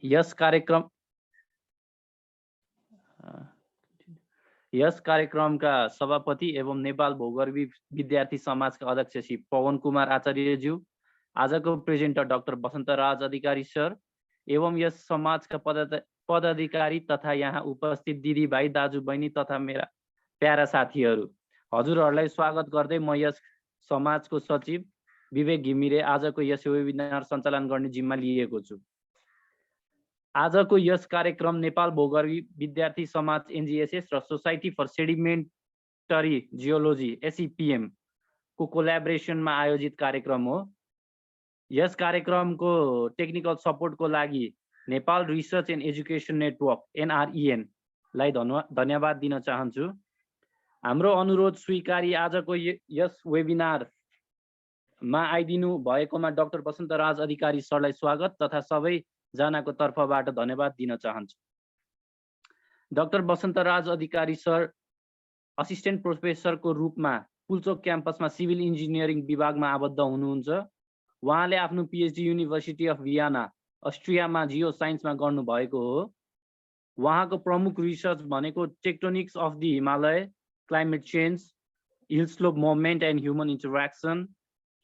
यस कार्यक्रमका सभापति एवं नेपाल भूगर्भी विद्यार्थी समाजका अध्यक्ष श्री पवन कुमार आचार्यज्यू, आजको प्रेजेन्टर डाक्टर बसन्तराज अधिकारी सर एवं यस समाजका पदाधिकारी तथा यहाँ उपस्थित दिदीभाइ दाजुबहिनी तथा मेरा प्यारा साथीहरू, हजुरहरूलाई स्वागत गर्दै म यस समाजको सचिव विवेक घिमिरे आजको यस वेबिनार सञ्चालन गर्ने जिम्मा लिएको छु। आजको यस कार्यक्रम नेपाल भूगर्भी विद्यार्थी समाज एनजीएसएस र सोसाइटी फर सेडिमेन्टरी जियोलोजी एसईपीएम को कोल्याबोरेसनमा आयोजित कार्यक्रम हो। यस कार्यक्रमको टेक्निकल सपोर्टको लागि Nepal research and education network NREN लाई धन्यवाद दिन चाहन्छु। हाम्रो अनुरोध स्वीकारी आजको यस वेबिनारमा आइदिनु भएकोमा डाक्टर बसन्तराज अधिकारी सरलाई स्वागत तथा सबै जनाको तर्फबाट धन्यवाद दिन चाहन्छु। डाक्टर बसन्तराज अधिकारी सर असिस्टेन्ट प्रोफेसरको रूपमा पुल्चोक क्याम्पसमा सिभिल इन्जिनियरिङ विभागमा आबद्ध हुनुहुन्छ। उहाँले आफ्नो पीएचडी युनिभर्सिटी अफ भियना अस्ट्रियामा जियो साइन्समा गर्नुभएको हो। उहाँको प्रमुख रिसर्च भनेको tectonics of the Himalaya, climate change, hill slope movement and human interaction,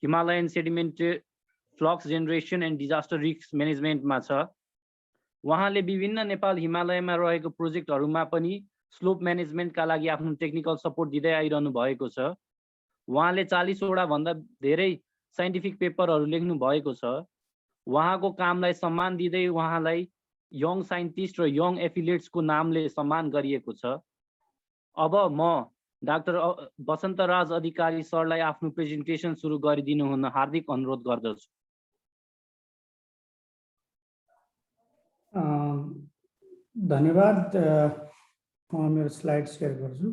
Himalayan sedimented flux generation and disaster risk म्यानेजमेन्टमा छ। उहाँले विभिन्न नेपाल हिमालयमा रहेको प्रोजेक्टहरूमा पनि स्लोप म्यानेजमेन्टका लागि आफ्नो टेक्निकल सपोर्ट दिँदै आइरहनु भएको छ। उहाँले 40 वटा भन्दा धेरै साइन्टिफिक पेपरहरू लेख्नु भएको छ। उहाँको कामलाई सम्मान दिँदै उहाँलाई यङ साइन्टिस्ट र यङ एफिलिएट्सको नामले सम्मान गरिएको छ। अब म डाक्टर बसन्तराज अधिकारी सरलाई आफ्नो प्रेजेन्टेसन सुरु गरिदिनु हुन हार्दिक अनुरोध गर्दछु। धन्यवाद। म मेरो स्लाइड सेयर गर्छु।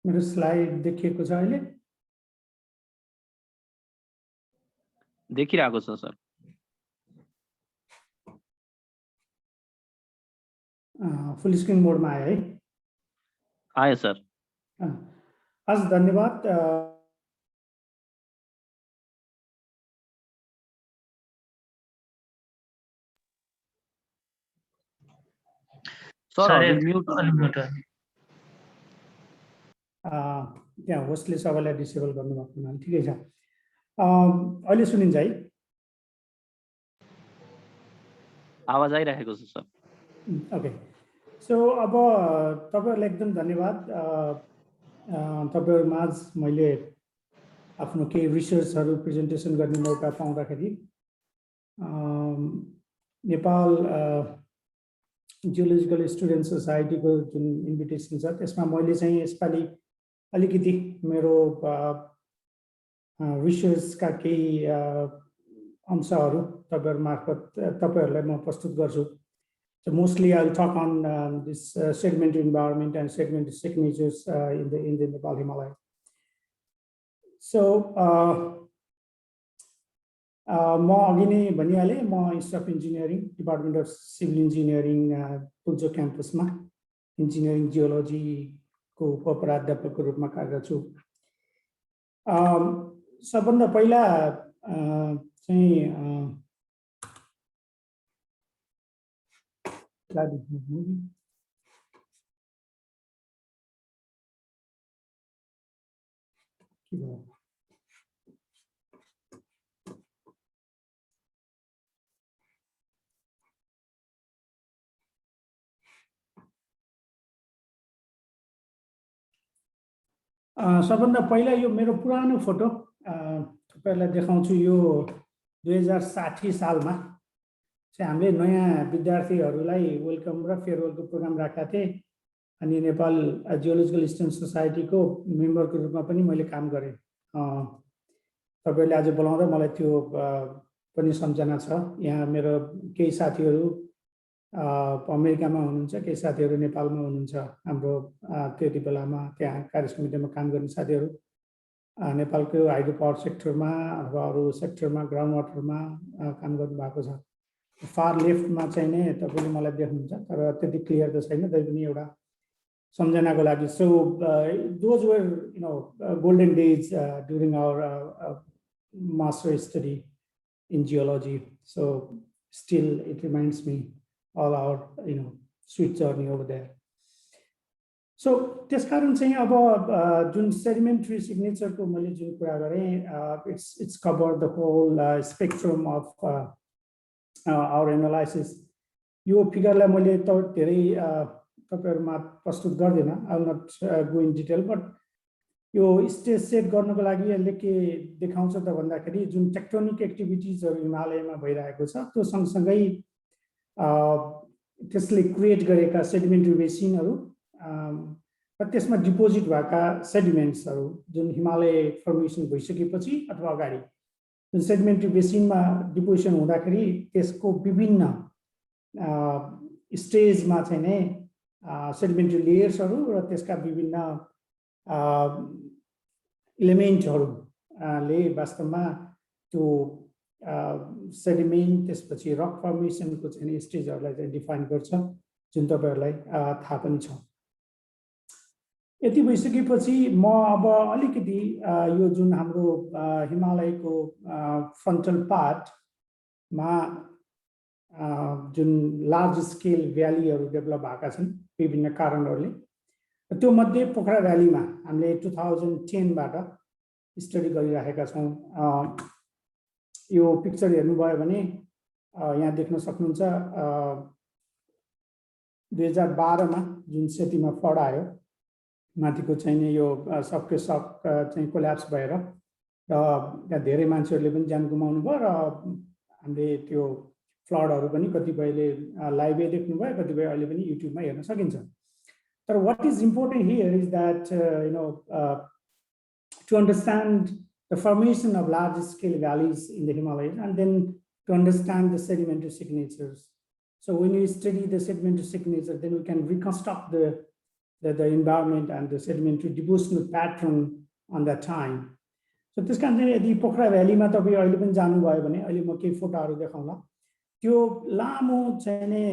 मेरो स्लाइड देखिएको छ अहिले? देखिरहेको छ सर। फुल स्क्रिन मोडमा आयो है? आयो सर। आज धन्यवाद। त्यहाँ होस्टले सबैलाई डिसेबल गर्नुभएको हुनाले ठिकै छ। अहिले सुनिन्छ है? आवाज आइरहेको छ सर। ओके। सो अब तपाईहरुलाई एकदम धन्यवाद। तपाईहरु माझ मैले आफ्नो केही रिसर्चहरु प्रेजेन्टेसन गर्ने मौका पाउँदाखेरि नेपाल जियोलोजिकल स्टुडेन्ट सोसाइटीको जुन इन्भिटेसन छ त्यसमा मैले चाहिँ यसपालि अलिकति मेरो रिसर्चका केही अंशहरु तपाईहरु मार्फत तपाईहरुलाई म प्रस्तुत गर्छु। So mostly I'll talk on this sedimentary environment and sedimentary signatures in the Nepal Himalaya. So म अघि नै भनिहाले, म institute of engineering department of civil engineering Pulchowk क्याम्पसमा इन्जिनियरिङ जियोलोजी को उपप्राध्यापकको रूपमा कार्यरत छु। सबभन्दा पहिला चाहिँ सबभन्दा पहिला यो मेरो पुरानो फोटो तपाईहरुलाई देखाउँछु। यो 2060 सालमा चाहिँ हामीले नयाँ विद्यार्थीहरूलाई वेलकम र फेयरवेलको प्रोग्राम राखेका थिए। अनि नेपाल जियोलोजिकल स्टुडेन्ट सोसाइटीको मेम्बरको रूपमा पनि मैले काम गरेँ। तपाईहरुले आज बोलाउँदा मलाई त्यो पनि सम्झना छ। यहाँ मेरो केही साथीहरू अमेरिकामा हुनुहुन्छ, केही साथीहरू नेपालमा हुनुहुन्छ। हाम्रो त्यति बेलामा त्यहाँ कार्यसमितिमा काम गर्ने साथीहरू नेपालको हाइड्रो पावर सेक्टरमा अथवा अरू सेक्टरमा ग्राउन्ड वाटरमा काम गर्नु भएको छ। फार लेफ्टमा चाहिँ नै तपाईले मलाई देख्नुहुन्छ, तर त्यति क्लियर त छैन। तै पनि एउटा सम्झनाको लागि. So those were golden days during our master study in geology. So still it reminds me all our sweet journey over there. So त्यसकारण चाहिँ अब जुन सेडिमेन्ट्री सिग्नेचरको मैले जुन कुरा गरेँ, it's covered the whole spectrum of our analysis. यो फिगरलाई मैले त धेरै तपाईहरुमा प्रस्तुत गर्दिन. I will not go in detail, but यो स्टेज सेट गर्नको लागि यसले के देखाउँछ त भन्दाखेरि जुन टेक्टोनिक एक्टिभिटिजहरु हिमालयमा भइरहेको छ त्यो सँगसँगै त्यसले क्रिएट गरेका सेडिमेन्ट्री बेसिनहरु र त्यसमा डिपोजिट भएका सेडिमेन्ट्सहरु जुन हिमालय फर्मेसन भइसकेपछि अथवा अगाडि जुन सेडिमेन्ट्री बेसिनमा डिपोजिसन हुँदाखेरि त्यसको विभिन्न स्टेजमा चाहिँ नै सेडिमेन्ट्री लेयर्सहरु र त्यसका विभिन्न इलिमेन्टहरुले वास्तवमा त्यो सेडिमेन्ट त्यसपछि रक फर्मेसनको चाहिँ स्टेजहरुलाई चाहिँ डिफाइन गर्छ जुन तपाईहरुलाई थाहा पनि छ. यति भइसकेपछि म अब अलिकति यो जुन हाम्रो हिमालयको फ्रन्टल पार्टमा जुन लार्ज स्केल भ्यालीहरु डेभलप भएका छन् विभिन्न कारणहरुले, त्यो मध्ये पोखरा भ्यालीमा हामीले 2010 बाट स्टडी गरिरहेका छौं. यो पिक्चर हेर्नुभयो भने यहाँ देख्न सक्नुहुन्छ 2012 मा जुन सेतीमा फ्लड आयो, माथिको चाहिँ यो सबके सब चाहिँ कोल्याप्स भएर र त्यहाँ धेरै मान्छेहरुले पनि ज्यान गुमाउनु भयो र हामीले त्यो फ्लडहरु पनि कतिपयले लाइभै देख्नुभयो, कतिपय अहिले पनि युट्युबमा हेर्न सकिन्छ. But what is important here is that to understand the formation of large-scale valleys in the Himalayas, and then to understand the sedimentary signatures. So when we study the sedimentary signature, then we can reconstruct the environment and the sedimentary depositional pattern on that time. So this kind of यदि पोखरा भ्यालीमा तपाई अहिले पनि जानुभयो भने अहिले म केही फोटोहरु देखाउँला. त्यो लामो चाहिँ नि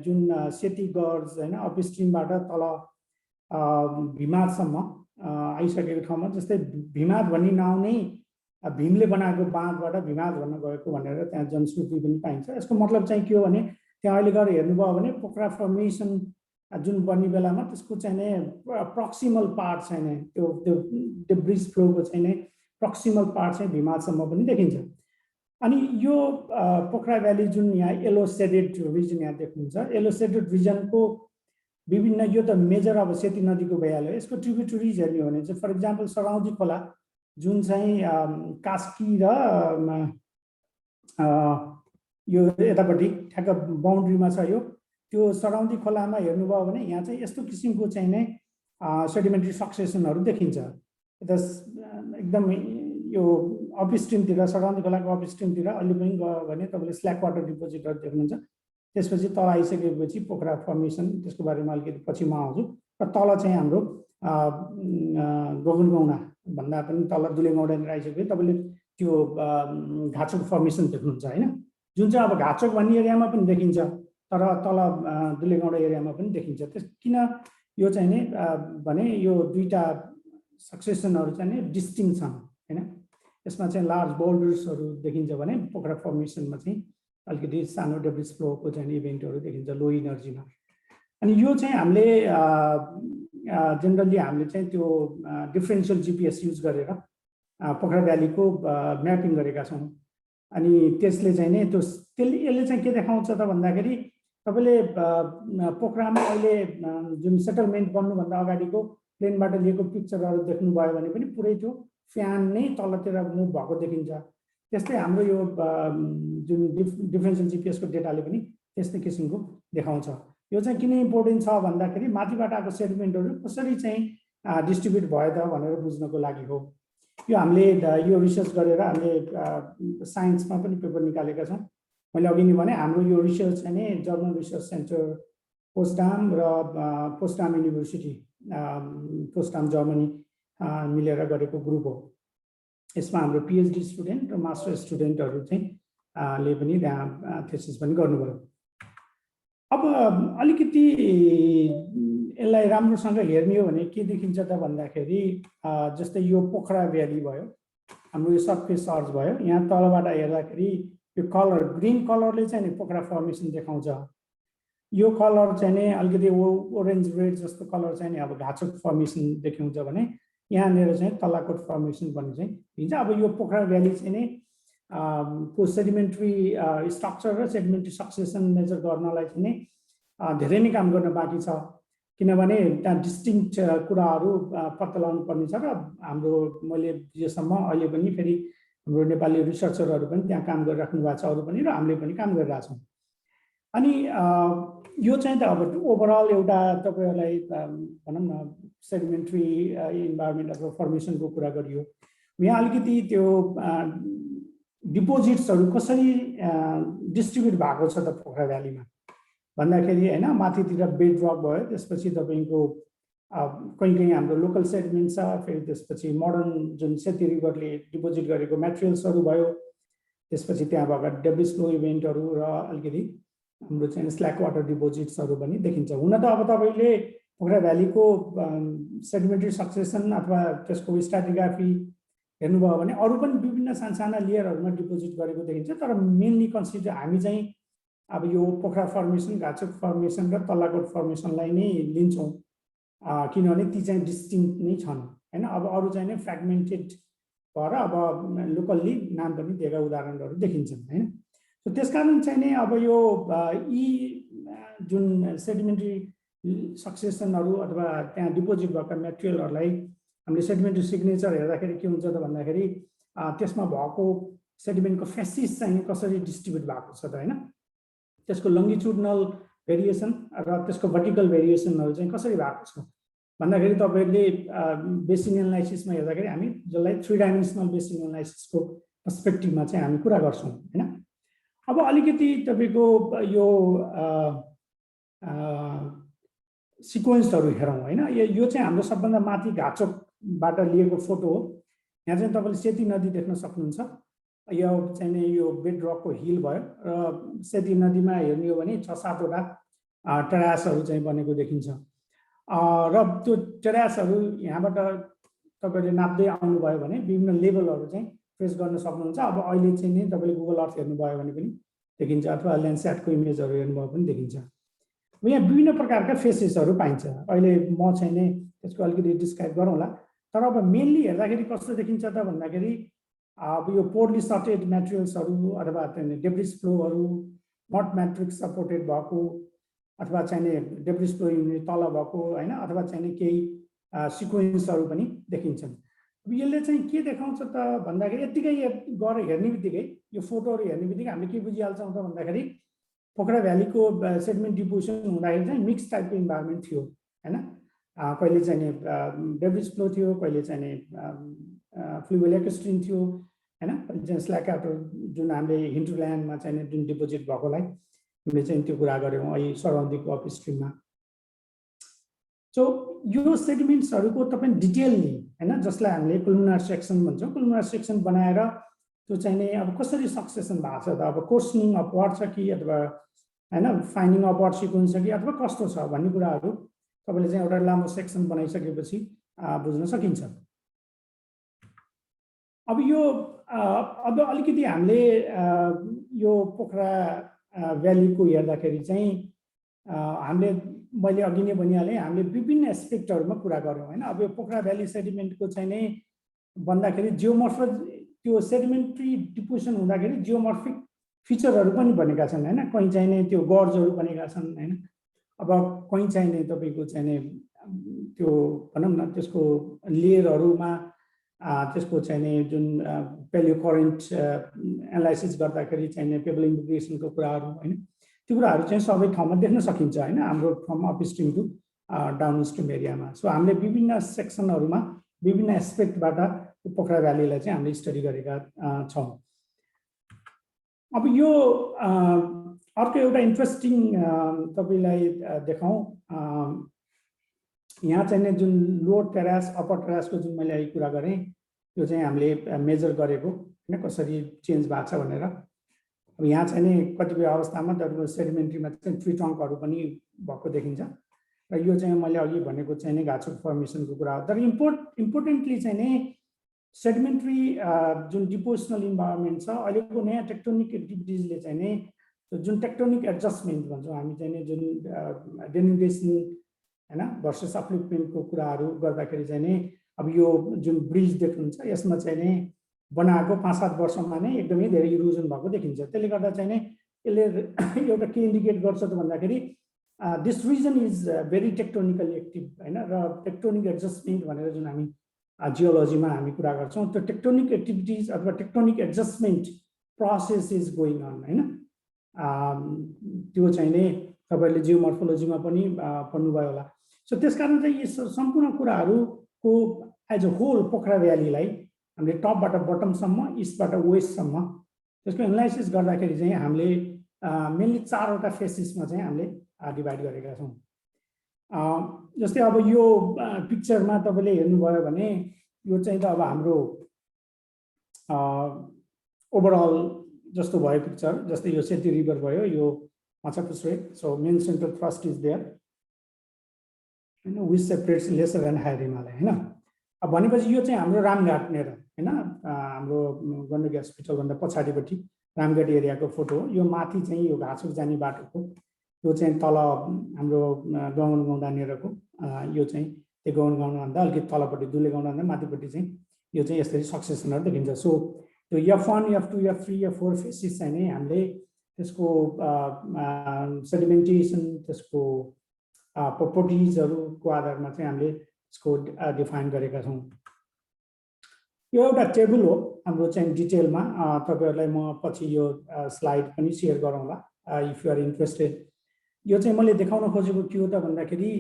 जुन सेती गर्ज हैन अपस्ट्रीमबाट तल भीमादसम्म आइसकेको ठाउँमा, जस्तै भीमाद भन्ने नाउँ नै भीमले बनाएको बाँधबाट भीमाद भन्न गएको भनेर त्यहाँ जनश्रुति पनि पाइन्छ. यसको मतलब चाहिँ के हो भने त्यहाँ अहिले गएर हेर्नुभयो भने पोखरा फर्मेसन जुन बन्ने बेलामा त्यसको चाहिँ नि प्रोक्सिमल पार्ट चाहिँ नि त्यो डेब्रिज फ्लोको चाहिँ नि प्रोक्सिमल पार्ट चाहिँ भीमादसम्म पनि देखिन्छ. अनि यो पोखरा भ्याली जुन यहाँ येलो सेडेड रिजन यहाँ देख्नुहुन्छ, येलो सेडेड रिजनको विभिन्न यो त मेजर अब सेती नदीको भइहाल्यो. यसको ट्रिब्युटरिज हेर्ने हो भने चाहिँ फर एक्जाम्पल सराउदी खोला जुन चाहिँ कास्की र यो यतापट्टि ठ्याक्क बाउन्ड्रीमा छ यो, त्यो सराउदी खोलामा हेर्नुभयो भने यहाँ चाहिँ यस्तो किसिमको चाहिँ नै सेडिमेन्ट्री सक्सेसनहरु देखिन्छ. एकदम यो अपस्ट्रीमतिर सराउदी खोलाको अपस्ट्रीमतिर अलि पनि गयो भने तपाईले स्ल्याक वाटर डिपोजिटहरु देख्नुहुन्छ. त्यसपछि तल आइसकेपछि पोखरा फर्मेसन, त्यसको बारेमा अलिकति पछि म आउँछु. र तल चाहिँ हाम्रो गगनगौंडा भन्दा पनि तल दुलेगौंडा आइसकेपछि तपाईले त्यो घाचोक फर्मेसन देख्नुहुन्छ हैन, जुन चाहिँ अब घाचोक भन्ने एरियामा पनि देखिन्छ तर तल दुलेगौंडा एरियामा पनि देखिन्छ. त्यस किन यो चाहिँ नि भने यो दुईटा सक्सेसनहरु चाहिँ नि डिस्टिंक्ट छन् हैन. यसमा चाहिँ लार्ज बोल्डर्सहरु देखिन्छ भने पोखरा फर्मेसनमा चाहिँ अलिकति सानो डेब्रिज फ्लोको चाहिँ इभेन्टहरु देखिन्छ लो एनर्जीमा. अनि यो चाहिँ हामीले जनरली हामीले चाहिँ त्यो डिफरेन्शियल जीपीएस युज गरेर पोखरा भ्यालीको म्यापिङ गरेका छौं. अनि त्यसले चाहिँ नि त्यसले यसले चाहिँ के देखाउँछ त भन्दाखेरि तपाईले पोखरामा अहिले जुन सेटलमेन्ट बन्नुभन्दा अगाडिको प्लेनबाट लिएको पिक्चरहरु देख्नुभयो भने पनि पुरै त्यो फ्यान नै तलतिर मुभ भएको देखिन्छ. त्यस्तै हाम्रो यो जुन डिफरेन्शियल जीपीएस को डेटाले पनि त्यस्तै किसिमको देखाउँछ. यो चाहिँ किन इम्पोर्टेन्ट छ भन्दाखेरि माथिबाट आएको सेडिमेन्टहरु कसरी चाहिँ डिस्ट्रिब्युट भयो त भनेर बुझ्नको लागि हो. यो हामीले यो रिसर्च गरेर हामीले साइन्समा पनि पेपर निकालेका छौं. मैले अघि नै भने हाम्रो यो रिसर्च चाहिँ नि जर्मन रिसर्च सेन्टर पोस्टडाम र पोस्टडाम युनिभर्सिटी पोस्टडाम जर्मनी मिलेर गरेको ग्रुप हो. यसमा हाम्रो पीएचडी स्टुडेन्ट र मास्टर स्टुडेन्टहरु चाहिँ ले पनि थेसिस पनि गर्नुभयो. अब अलिकति यसलाई राम्रोसँग हेर्ने हो भने के देखिन्छ त भन्दाखेरि जस्तै यो पोखरा भ्याली भयो, हाम्रो यो सर्फेस सर्च भयो। यहाँ तलबाट हेर्दाखेरि यो कलर ग्रीन कलरले चाहिँ नि पोखरा फर्मेसन देखाउँछ। यो कलर चाहिँ नि अलिकति ओरेन्ज रेड जस्तो कलर चाहिँ नि अब घाचोक फर्मेसन देखाउँछ भने यहाँनिर चाहिँ तलाकोट फर्मेसन भन्ने चाहिँ दिन्छ। अब यो पोखरा भ्याली चाहिँ नि को सेडिमेन्ट्री स्ट्रक्चर र सेडिमेन्ट्री सक्सेसन मेजर गर्नलाई चाहिँ नि धेरै नै काम गर्न बाँकी छ, किनभने त्यहाँ डिस्टिङ्क्ट कुराहरू पत्ता लगाउनु पर्ने छ। र हाम्रो मैले जेसम्म अहिले पनि फेरि हाम्रो नेपाली रिसर्चरहरू पनि त्यहाँ काम गरिराख्नु भएको छ, अरू पनि, र हामीले पनि काम गरिरहेछौँ। अनि यो चाहिँ त अब ओभरअल एउटा तपाईँहरूलाई भनौँ न सेडिमेन्ट्री इन्भाइरोमेन्ट अथवा फर्मेसनको कुरा गरियो। यहाँ अलिकति त्यो डिपोजिट्सहरू कसरी डिस्ट्रिब्युट भएको छ त पोखरा भ्यालीमा भन्दाखेरि होइन, माथितिर बेड रक भयो, त्यसपछि तपाईँको कहीँ कहीँ हाम्रो लोकल सेडिमेन्ट छ, फेरि त्यसपछि मोडर्न जुन सेती रिभरले डिपोजिट गरेको मेटेरियल्सहरू भयो, त्यसपछि त्यहाँ भएका डेब्रिस फ्लो इभेन्टहरू र अलिकति हाम्रो चाहिँ स्ल्याक वाटर डिपोजिट्सहरू पनि देखिन्छ। हुन त अब तपाईँले पोखरा भ्यालीको सेडिमेन्ट्री सक्सेसन अथवा त्यसको स्ट्राटिग्राफी हेर्नुभयो भने अरू पनि विभिन्न साना लेयरहरूमा डिपोजिट गरेको देखिन्छ। तर मेनली कन्सिडर हामी चाहिँ अब यो पोखरा फर्मेसन, घाचोक फर्मेसन र तलाकोट फर्मेसनलाई नै लिन्छौँ, किनभने ती चाहिँ डिस्टिङ्क्ट नै छन् होइन। अब अरू चाहिँ नै फ्रेगमेन्टेड भएर अब लोकल्ली नाम पनि दिएका उदाहरणहरू देखिन्छन् होइन। त्यसकारण चाहिँ नै अब यो यी जुन सेडिमेन्ट्री सक्सेसनहरू अथवा त्यहाँ डिपोजिट भएका मेटेरियलहरूलाई हामीले सेडिमेन्ट्री सिग्नेचर हेर्दाखेरि के हुन्छ त भन्दाखेरि त्यसमा भएको सेडिमेन्टको फेसिस चाहिँ कसरी डिस्ट्रिब्युट भएको छ त होइन, त्यसको लङ्गिट्युडनल भेरिएसन र त्यसको भर्टिकल भेरिएसनहरू चाहिँ कसरी भएको छ भन्दाखेरि तपाईँहरूले बेसिन एनालाइसिसमा हेर्दाखेरि हामी जसलाई 3 डाइमेन्सनल बेसिन एनालाइसिसको पर्सपेक्टिभमा चाहिँ हामी कुरा गर्छौँ होइन। अब अलिकति तपाईँको यो सिक्वेन्सहरू हेरौँ होइन। यो चाहिँ हाम्रो सबभन्दा माथि घाचोकबाट लिएको फोटो हो। यहाँ चाहिँ तपाईँले सेती नदी देख्न सक्नुहुन्छ। यो चाहिँ नि यो बेड रकको हिल भयो र सेती नदीमा हेर्ने हो भने 6-7 वटा टेरासहरू चाहिँ बनेको देखिन्छ। र त्यो टेरासहरू यहाँबाट तपाईँले नाप्दै आउनुभयो भने विभिन्न लेभलहरू चाहिँ ट्रेस गर्न सक्नुहुन्छ। अब अहिले चाहिँ नि तपाईँले गुगल अर्थ हेर्नुभयो भने पनि देखिन्छ, अथवा ल्यान्डस्याटको इमेजहरू हेर्नुभयो पनि देखिन्छ। यहाँ विभिन्न प्रकारका फेसेसहरू पाइन्छ। अहिले म चाहिँ नि त्यसको अलिकति डिस्क्राइब गरौँला। तर अब मेनली हेर्दाखेरि कस्तो देखिन्छ त भन्दाखेरि अब यो पोरली सर्टेड मेटेरियल्सहरू अथवा डेब्रिस फ्लोहरू, मड म्याट्रिक्स सपोर्टेड भएको अथवा चाहिँ नि डेब्रिस फ्लो युनिट तल भएको होइन, अथवा चाहिँ नि केही सिक्वेन्सहरू पनि देखिन्छन्। अब यसले चाहिँ के देखाउँछ त भन्दाखेरि यत्तिकै गएर हेर्ने बित्तिकै यो फोटोहरू हेर्ने बित्तिकै हामीले के बुझिहाल्छौँ त भन्दाखेरि पोखरा भ्यालीको सेडिमेन्ट डिपोजिसन हुँदाखेरि चाहिँ मिक्स टाइपको इन्भाइरोमेन्ट थियो होइन। कहिले चाहिँ नि डेब्रिस फ्लो थियो, कहिले चाहिँ नि फ्लुभियल एक्वेस्ट्रिन थियो होइन, कहिले चाहिँ स्ल्याक वाटर जुन हामीले हिन्टरल्यान्डमा चाहिँ नि जुन डिपोजिट भएकोलाई हामीले चाहिँ त्यो कुरा गऱ्यौँ अहिले सराउन्डिङको अप स्ट्रिममा। सो यो सेडिमेन्ट्सहरूको तपाईँ डिटेलली होइन, जसलाई हामीले कोलुमिनार सेक्सन भन्छौँ, कोलुमिनार सेक्सन बनाएर त्यो चाहिँ नि अब कसरी सक्सेसन भएको छ त, अब कोर्सनिङ अपवार्ड छ कि अथवा होइन फाइनिङ अपवार्ड सिक्वेन्स छ कि अथवा कस्तो छ भन्ने कुराहरू तपाईँले चाहिँ एउटा लामो सेक्सन बनाइसकेपछि बुझ्न सकिन्छ। अब यो अब अलिकति हामीले यो पोखरा भ्यालीको हेर्दाखेरि चाहिँ हामीले मैले अघि नै भनिहालेँ, हामीले विभिन्न एस्पेक्टहरूमा कुरा गऱ्यौँ होइन। अब यो पोखरा भ्याली सेडिमेन्टको चाहिँ नै भन्दाखेरि जियोमर्फिक त्यो सेडिमेन्ट्री डिपोजिसन हुँदाखेरि जियोमर्फिक फिचरहरू पनि बनेका छन् होइन। कहीँ चाहिँ नै त्यो गर्जहरू बनेका छन् होइन। अब कहीँ चाहिँ नै तपाईँको चाहिँ नै त्यो भनौँ न त्यसको लेयरहरूमा त्यसको चाहिँ नि जुन पेलियो करेन्ट एनालाइसिस गर्दाखेरि चाहिँ नि पेबल इन्टिग्रेसनको कुराहरू होइन, त्यो कुराहरू चाहिँ सबै ठाउँमा देख्न सकिन्छ होइन, हाम्रो from upstream to downstream एरियामा। सो हामीले विभिन्न सेक्सनहरूमा विभिन्न एस्पेक्टबाट पोखरा भ्यालीलाई चाहिँ हामीले स्टडी गरेका छौँ। अब यो अर्को एउटा इन्ट्रेस्टिङ तपाईँलाई देखाउँ, यहाँ चाहिँ नि जुन लोवर टेरास अप्पर टेरासको जुन मैले अहिले कुरा गरेँ त्यो चाहिँ हामीले मेजर गरेको होइन, कसरी चेन्ज भएको छ भनेर। अब यहाँ चाहिँ नि कतिपय अवस्थामा तपाईँको सेडिमेन्ट्रीमा चाहिँ ट्री ट्रङ्कहरू पनि भएको देखिन्छ र यो चाहिँ मैले अघि भनेको चाहिँ नि घाँचुक फर्मेसनको कुरा हो। तर इम्पोर्टेन्टली चाहिँ नि सेडिमेन्ट्री जुन डिपोजिसनल इन्भाइरोमेन्ट छ, अहिलेको नयाँ टेक्टोनिक एक्टिभिटिजले चाहिँ नि जुन टेक्टोनिक एडजस्टमेन्ट भन्छौँ हामी चाहिँ नि, जुन डेनिडेसन हैन भर्सेस अपलिफ्टमेन्टको कुराहरू गर्दाखेरि चाहिँ नि अब यो जुन ब्रिज देख्नुहुन्छ यसमा चाहिँ नि बनाएको 5-7 वर्षमा नै एकदमै धेरै इरोजन भएको देखिन्छ। त्यसले गर्दा चाहिँ नि यसले एउटा के इन्डिकेट गर्छ त भन्दाखेरि this region is very tectonically active हैन, र टेक्टोनिक एडजस्टमेन्ट भनेर जुन हामी जियोलोजीमा हामी कुरा गर्छौँ, त्यो टेक्टोनिक एक्टिभिटिज अथवा tectonic adjustment process is going on हैन। त्यो चाहिँ नि तपाईहरुले जियोमर्फोलोजीमा पनि पढ्नुभयो होला। सो त्यसकारण चाहिँ यी सम्पूर्ण कुराहरूको एज अ होल पोखरा भ्यालीलाई हामीले टपबाट बटमसम्म, इस्टबाट वेस्टसम्म त्यसको एनालाइसिस गर्दाखेरि चाहिँ हामीले मेनली 4वटा फेसिसमा चाहिँ हामीले डिभाइड गरेका छौँ। जस्तै अब यो पिक्चरमा तपाईँले हेर्नुभयो भने यो चाहिँ त अब हाम्रो ओभरअल जस्तो भयो पिक्चर। जस्तै यो सेती रिभर भयो, यो Machhapuchhre. So main central thrust is there हैन, which separates lesser and higher Himalaya हैन। अब भनेपछि यो चाहिँ हाम्रो रामघाट नेर हैन, हाम्रो गण्डकी हस्पिटलभन्दा पछाडिपट्टि रामघाट एरियाको फोटो हो। यो माथि चाहिँ यो घाँचुक जाने बाटोको, यो चाहिँ तल हाम्रो गौन गाउँदा नेरको, यो चाहिँ त्यो गौन गाउँदाभन्दा अलिकति तलपट्टि दुले गाउँदाभन्दा माथिपट्टि चाहिँ यो चाहिँ यसरी सक्सेसनहरू देखिन्छ। सो त्यो F1, F2, F3, F4 faces चाहिँ नै हामीले त्यसको सेडिमेन्टेसन, त्यसको प्रोपर्टिजहरूको आधारमा चाहिँ हामीले यसको डिफाइन गरेका छौँ। यो एउटा टेबल हो हाम्रो चाहिँ डिटेलमा, तपाईहरुलाई म पछि यो स्लाइड पनि शेयर गरौँला इफ यु आर इन्ट्रेस्टेड। यो चाहिँ मैले देखाउन खोजेको के हो त भन्दाखेरि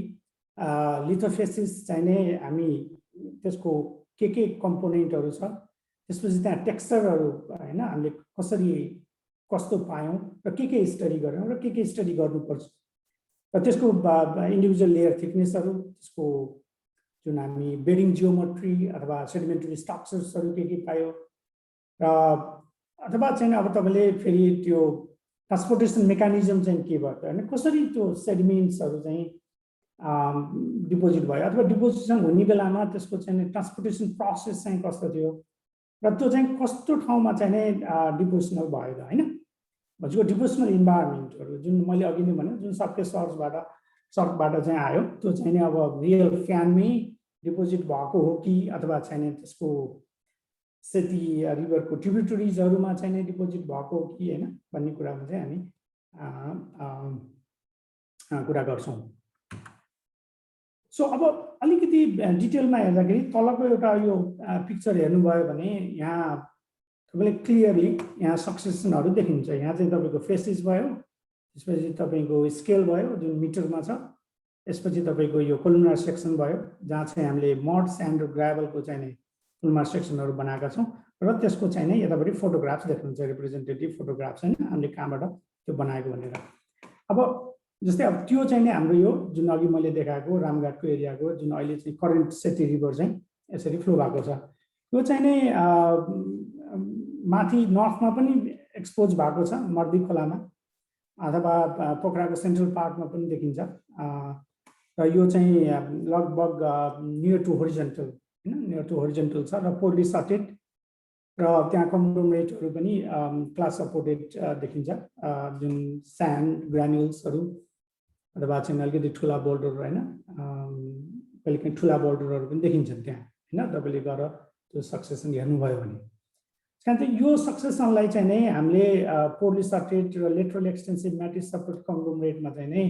लिथोफेसिस चाहिँ नै हामी त्यसको के कम्पोनेन्टहरू छ, त्यसपछि त्यहाँ टेक्सचरहरू हैन हामीले कसरी कस्तो पायौँ र के स्टडी गर्यौँ र के स्टडी गर्नुपर्छ, र त्यसको इन्डिभिजुअल लेयर थिकनेसहरू, त्यसको जुन हामी बेडिङ जियोमेट्री अथवा सेडिमेन्टरी स्ट्रक्चर्सहरू के पायो, र अथवा चाहिँ अब तपाईँले फेरि त्यो ट्रान्सपोर्टेसन मेकानिजम चाहिँ के भयो हैन, कसरी त्यो सेडिमेन्ट्सहरू चाहिँ डिपोजिट भयो अथवा डिपोजिसन हुने बेलामा त्यसको चाहिँ ट्रान्सपोर्टेसन प्रोसेस चाहिँ कस्तो थियो, र त्यो चाहिँ कस्तो ठाउँमा चाहिँ नै डिपोजिसनल भयो त हैन। भनेको डिपोजिसनल इन्भाइरोमेन्टहरू जुन मैले अघि नै भने जुन सबके सर्कबाट चाहिँ आयो, त्यो चाहिँ नि अब रियल फ्यानमै डिपोजिट भएको हो कि अथवा चाहिँ त्यसको सेती रिभरको ट्रिब्युटरिजहरूमा चाहिँ नै डिपोजिट भएको हो कि हैन भन्ने कुरामा चाहिँ हामी कुरा गर्छौँ। सो अब अलिकति डिटेलमा हेर्दाखेरि तलको एउटा यो पिक्चर हेर्नुभयो भने यहाँ तपाईँले क्लियरली यहाँ सक्सेसनहरू देखिन्छ। यहाँ चाहिँ तपाईँको फेसिस भयो, त्यसपछि तपाईँको स्केल भयो जुन मिटरमा छ, त्यसपछि तपाईँको यो कोलुमनार सेक्सन भयो जहाँ चाहिँ हामीले मड, स्यान्ड र ग्राभलको चाहिँ नै कोलुमनार सेक्सनहरू बनाएका छौँ, र त्यसको चाहिँ नै यतापट्टि फोटोग्राफ्स देख्नुहुन्छ, रिप्रेजेन्टेटिभ फोटोग्राफ्स होइन हामीले कहाँबाट त्यो बनाएको भनेर। अब जस्तै अब त्यो चाहिँ नै हाम्रो यो जुन अघि मैले देखाएको रामघाटको एरियाको जुन अहिले चाहिँ करेन्ट सेती रिभर चाहिँ यसरी फ्लो भएको छ, यो चाहिँ नै माथि नर्थमा पनि एक्सपोज भएको छ मर्दी खोलामा अथवा पोखराको सेन्ट्रल पार्कमा पनि देखिन्छ, र यो चाहिँ लगभग नियर टु होरिजेन्टल हैन, नियर टु होरिजेन्टल छ, र पोर्टली सटेड, र त्यहाँ कन्ग्लोमरेटहरू पनि क्लास सपोर्टेड देखिन्छ, जुन स्यान्ड ग्रान्युल्सहरू अथवा चाहिँ अलिकति ठुला बोल्डर होइन, कहिलेकाहीँ ठुला बोल्डरहरू पनि देखिन्छन् त्यहाँ होइन, तपाईँले गएर त्यो सक्सेसन हेर्नुभयो भने। त्यहाँदेखि यो सक्सेसनलाई चाहिँ नै हामीले पोर्टली सटेड र लेटरल एक्सटेन्सिभ म्याट्रिक्स सपोर्ट कन्ग्लोमरेटमा चाहिँ नै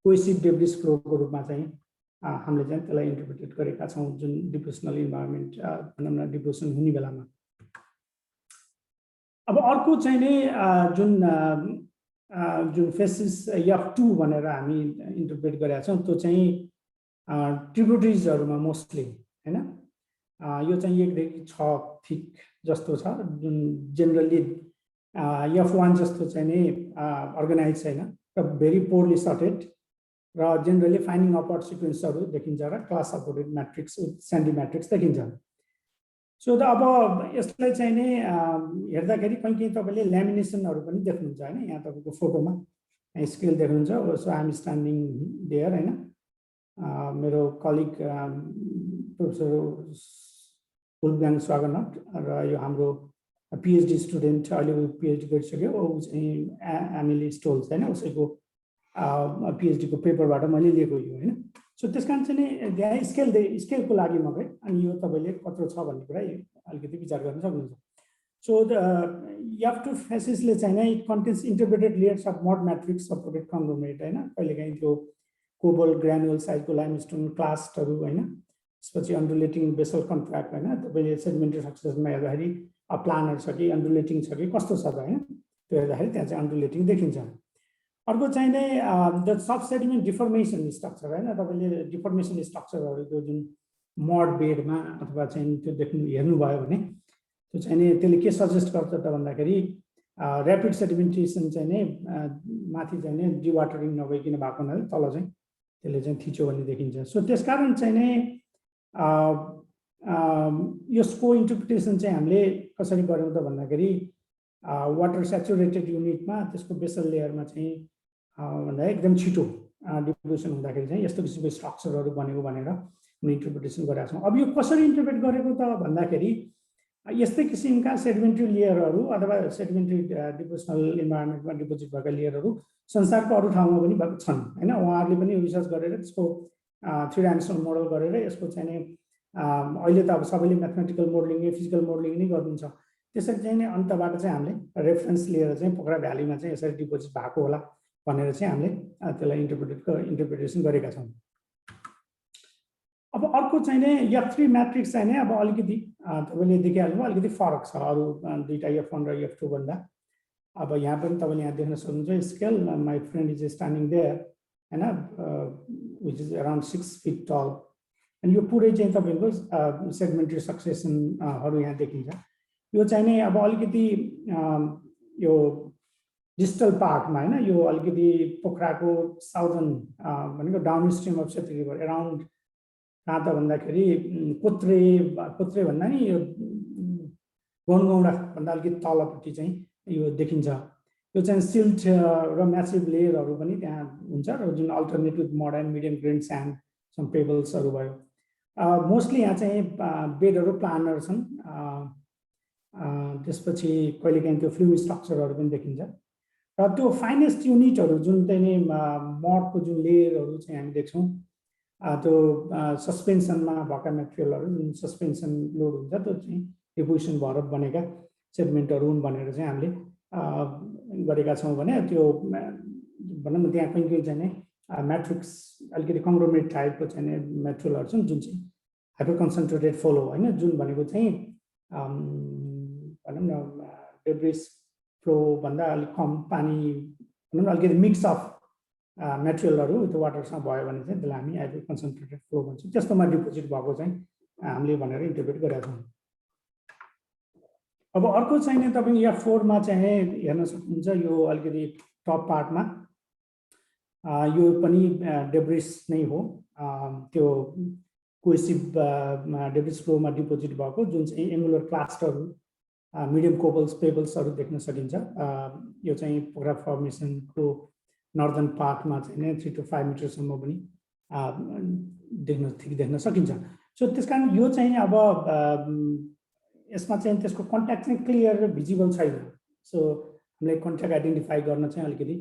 कोहेसिभ डेब्रिस फ्लोको रूपमा चाहिँ हामीले चाहिँ त्यसलाई इन्टरप्रिटेट गरेका छौँ, जुन डिपोजिसनल इन्भाइरोमेन्ट भनौँ न डिपोजिसन हुने बेलामा। अब अर्को चाहिँ नै जुन फेसिस F2 भनेर हामी इन्टरप्रेट गरेका छौँ, त्यो चाहिँ ट्रिब्युटरिजहरूमा मोस्टली हैन, यो चाहिँ 1 देखि 6 फिट जस्तो छ, जुन जेनरली F1 जस्तो चाहिँ नै अर्गनाइज छैन र भेरी पोरली सटेड, र जेनरली फाइन्डिङ अपवर्ड सिक्वेन्सहरू देखिन्छ र class supported matrix sandy matrix देखिन्छ। सो त अब यसलाई चाहिँ नै हेर्दाखेरि कहीँ तपाईँले ल्यामिनेसनहरू पनि देख्नुहुन्छ होइन, यहाँ तपाईँको फोटोमा स्केल देख्नुहुन्छ। सो आइएम स्ट्यान्डिङ देयर होइन, मेरो कलिग प्रोफेसर फुलगाङ स्वागत र यो हाम्रो PhD स्टुडेन्ट अहिले PhD गरिसक्यो ऊ चाहिँ एमिली स्टोल्स हैन उसैको PhD को पेपरबाट मैले लिएको यो हैन सो त्यसकारण चाहिँ नि स्केलको लागि मात्रै अनि यो तपाईले कत्रो छ भन्ने कुरा अलिकति विचार गर्न सक्नुहुन्छ सो you have to फेसिसले चाहिँ नै contains interpreted layers of mud matrix supported conglomerate हैन कहिलेकाहीँ त्यो कोबल ग्रानुल साइजको लाइमस्टोन क्लास्टहरू हैन त्यसपछि अन्डुलेटिङ बेसल कन्ट्र्याक्ट हैन तपाईले सेडिमेन्टरी सक्सेसनमा हेर्दाखेरि प्लानर छ कि अन्डुलेटिङ छ कि कस्तो छ त हैन त्यो हेर्दाखेरि त्यहाँ चाहिँ अन्डुलेटिङ देखिन्छ अर्को चाहिँ नै the sub sediment deformation structure हैन तपाईले डिफर्मेसन स्ट्रक्चरहरुको जुन मड बेडमा अथवा चाहिँ त्यो देख्नु हेर्नुभयो भने त्यो चाहिँ नि त्यसले के सजेस्ट गर्छ त भन्दाखेरि र्यापिड सेडिमेन्टेसन चाहिँ नै माथि चाहिँ नै डिवाटरिङ नभइकिन भएको हुनाले तल चाहिँ त्यसले चाहिँ थिच्यो भन्ने देखिन्छ सो त्यसकारण चाहिँ नै यसको इन्टरप्रिटेसन चाहिँ हामीले कसरी गर्यौं त भन्दाखेरि वाटर स्याचुरेटेड युनिटमा त्यसको बेसल लेयरमा चाहिँ भन्दा एकदम छिटो डिफ्युजन हुँदाखेरि चाहिँ यस्तो किसिमको स्ट्रक्चरहरू बनेको भनेर हामीले इन्टरप्रिटेसन गरेका छौँ अब यो कसरी इन्टरप्रेट गरेको त भन्दाखेरि यस्तै किसिमका सेडिमेन्ट्री लेयरहरू अथवा सेडिमेन्ट्री डिपोजिसनल इन्भाइरोमेन्टमा डिपोजिट भएका लेयरहरू संसारको अरू ठाउँमा पनि छन् हैन उहाँहरूले पनि रिसर्च गरेर त्यसको 3 डाइमेन्सनल मोडल गरेर यसको चाहिँ अहिले त अब सबैले म्याथमेटिकल मोडलिङ फिजिकल मोडलिङ नै गर्नुहुन्छ त्यसरी चाहिँ अन्तबाट चाहिँ हामीले रेफरेन्स लिएर चाहिँ पोखरा भ्यालीमा चाहिँ यसरी डिपोजिट भएको होला भनेर चाहिँ हामीले त्यसलाई इन्टरप्रिटेसन गरेका छौँ अब अर्को चाहिँ नै F3 म्याट्रिक्स चाहिँ नै अब अलिकति तपाईले देखिहाल्नु अलिकति फरक छ अरु दुईटा F1 र F2 भन्दा अब यहाँ पनि तपाईले यहाँ देख्न सक्नुहुन्छ scale my friend is standing there हैन which is around 6 feet tall अनि यो पुरै चाहिँ तपाईको सेगमेन्टरी सक्सेसनहरु यहाँ देखिन्छ यो चाहिँ नै अब अलिकति यो डिस्टल पार्टमा हैन यो अलिकति पोखराको साउदर्न भनेको down stream of Seti river around कहाँ त भन्दाखेरि कोत्रे भन्दा नि यो गनगौडा भन्दा अलिकति तलपट्टि चाहिँ यो देखिन्छ यो चाहिँ सिल्ट र म्यासिभ लेयरहरू पनि त्यहाँ हुन्छ र जुन alternative modern medium grain sand some पेबल्सहरू भयो मोस्टली यहाँ चाहिँ बेडहरू प्लानर छन् त्यसपछि कहिलेकाहीँ त्यो फ्लुइड स्ट्रक्चरहरू पनि देखिन्छ र त्यो फाइनेस्ट युनिटहरू जुन चाहिँ मडको जुन लेयरहरू चाहिँ हामी देख्छौँ त्यो सस्पेन्सनमा भएका मेटेरियलहरू जुन सस्पेन्सन लोड हुन्छ त्यो चाहिँ डिपोजिसन भएर बनेका सेगमेन्टहरू हुन् भनेर चाहिँ हामीले गरेका छौँ भने त्यो भनौँ न त्यहाँ कहीँ चाहिँ म्याट्रिक्स अलिकति कङ्ग्लोमेरेट टाइपको चाहिँ मेटेरियलहरू छन् जुन चाहिँ हाइपर कन्सन्ट्रेटेड फ्लो होइन जुन भनेको चाहिँ भनौँ न डेब्रिस फ्लो भन्दा अलिक कम पानी भनौँ न अलिकति मिक्स अफ मेटेरियलहरू त्यो वाटरसँग भयो भने चाहिँ त्यसलाई हामी हाइपर कन्सन्ट्रेटेड फ्लो भन्छौँ त्यस्तोमा डिपोजिट भएको चाहिँ हामीले भनेर इन्टरप्रेट गरेका छौँ अब अर्को चाहिँ तपाईँ F4 मा चाहिँ हेर्न सक्नुहुन्छ यो अलिकति टप पार्टमा यो पनि डेब्रिस नै हो त्यो कोहेसिभ डेब्रिस फ्लोमा डिपोजिट भएको जुन चाहिँ एङ्गुलर क्लास्टरहरू मिडियम कोबल्स पेबल्सहरू देख्न सकिन्छ यो चाहिँ पोखरा फर्मेसनको नर्दर्न पार्टमा चाहिँ 3 to 5 मिटरसम्म पनि देख्न सकिन्छ सो त्यसकारण यो चाहिँ अब यसमा चाहिँ त्यसको कन्ट्याक्ट चाहिँ क्लियर र भिजिबल छैन सो हामीले कन्ट्याक्ट आइडेन्टिफाई गर्न चाहिँ अलिकति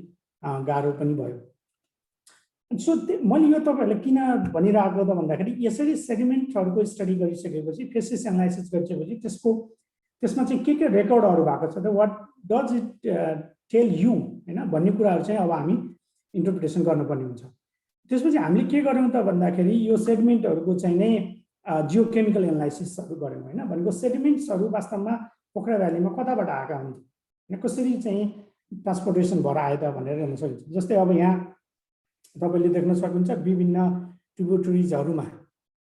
गाह्रो पनि भयो सो मैले यो तपाईहरुलाई किन भनिरहेको त भन्दाखेरि यसरी सेगमेन्टहरुको स्टडी गरिसकेपछि फेसिस एनालाइसिस गरिसकेपछि त्यसमा चाहिँ के रेकर्डहरु भएको छ त what does it tell you हैन भन्ने कुराहरु चाहिँ अब हामी इन्टरप्रिटेसन गर्नुपर्ने हुन्छ त्यसपछि हामीले के गर्यौं त भन्दाखेरि यो सेगमेन्टहरुको चाहिँ नै जियोकेमिकल एनालाइसिसहरु गर्यौं हैन भनेको सेडिमेन्ट्सहरु वास्तवमा पोखरा भ्यालीमा कताबाट आएका हुन् हैन कसरी चाहिँ ट्रान्सपोर्टेसन भएर आए त भनेर हेर्न सकिन्छ जस्तै अब यहाँ तपाईले देख्न सक्नुहुन्छ विभिन्न ट्रिब्युटरीजहरुमा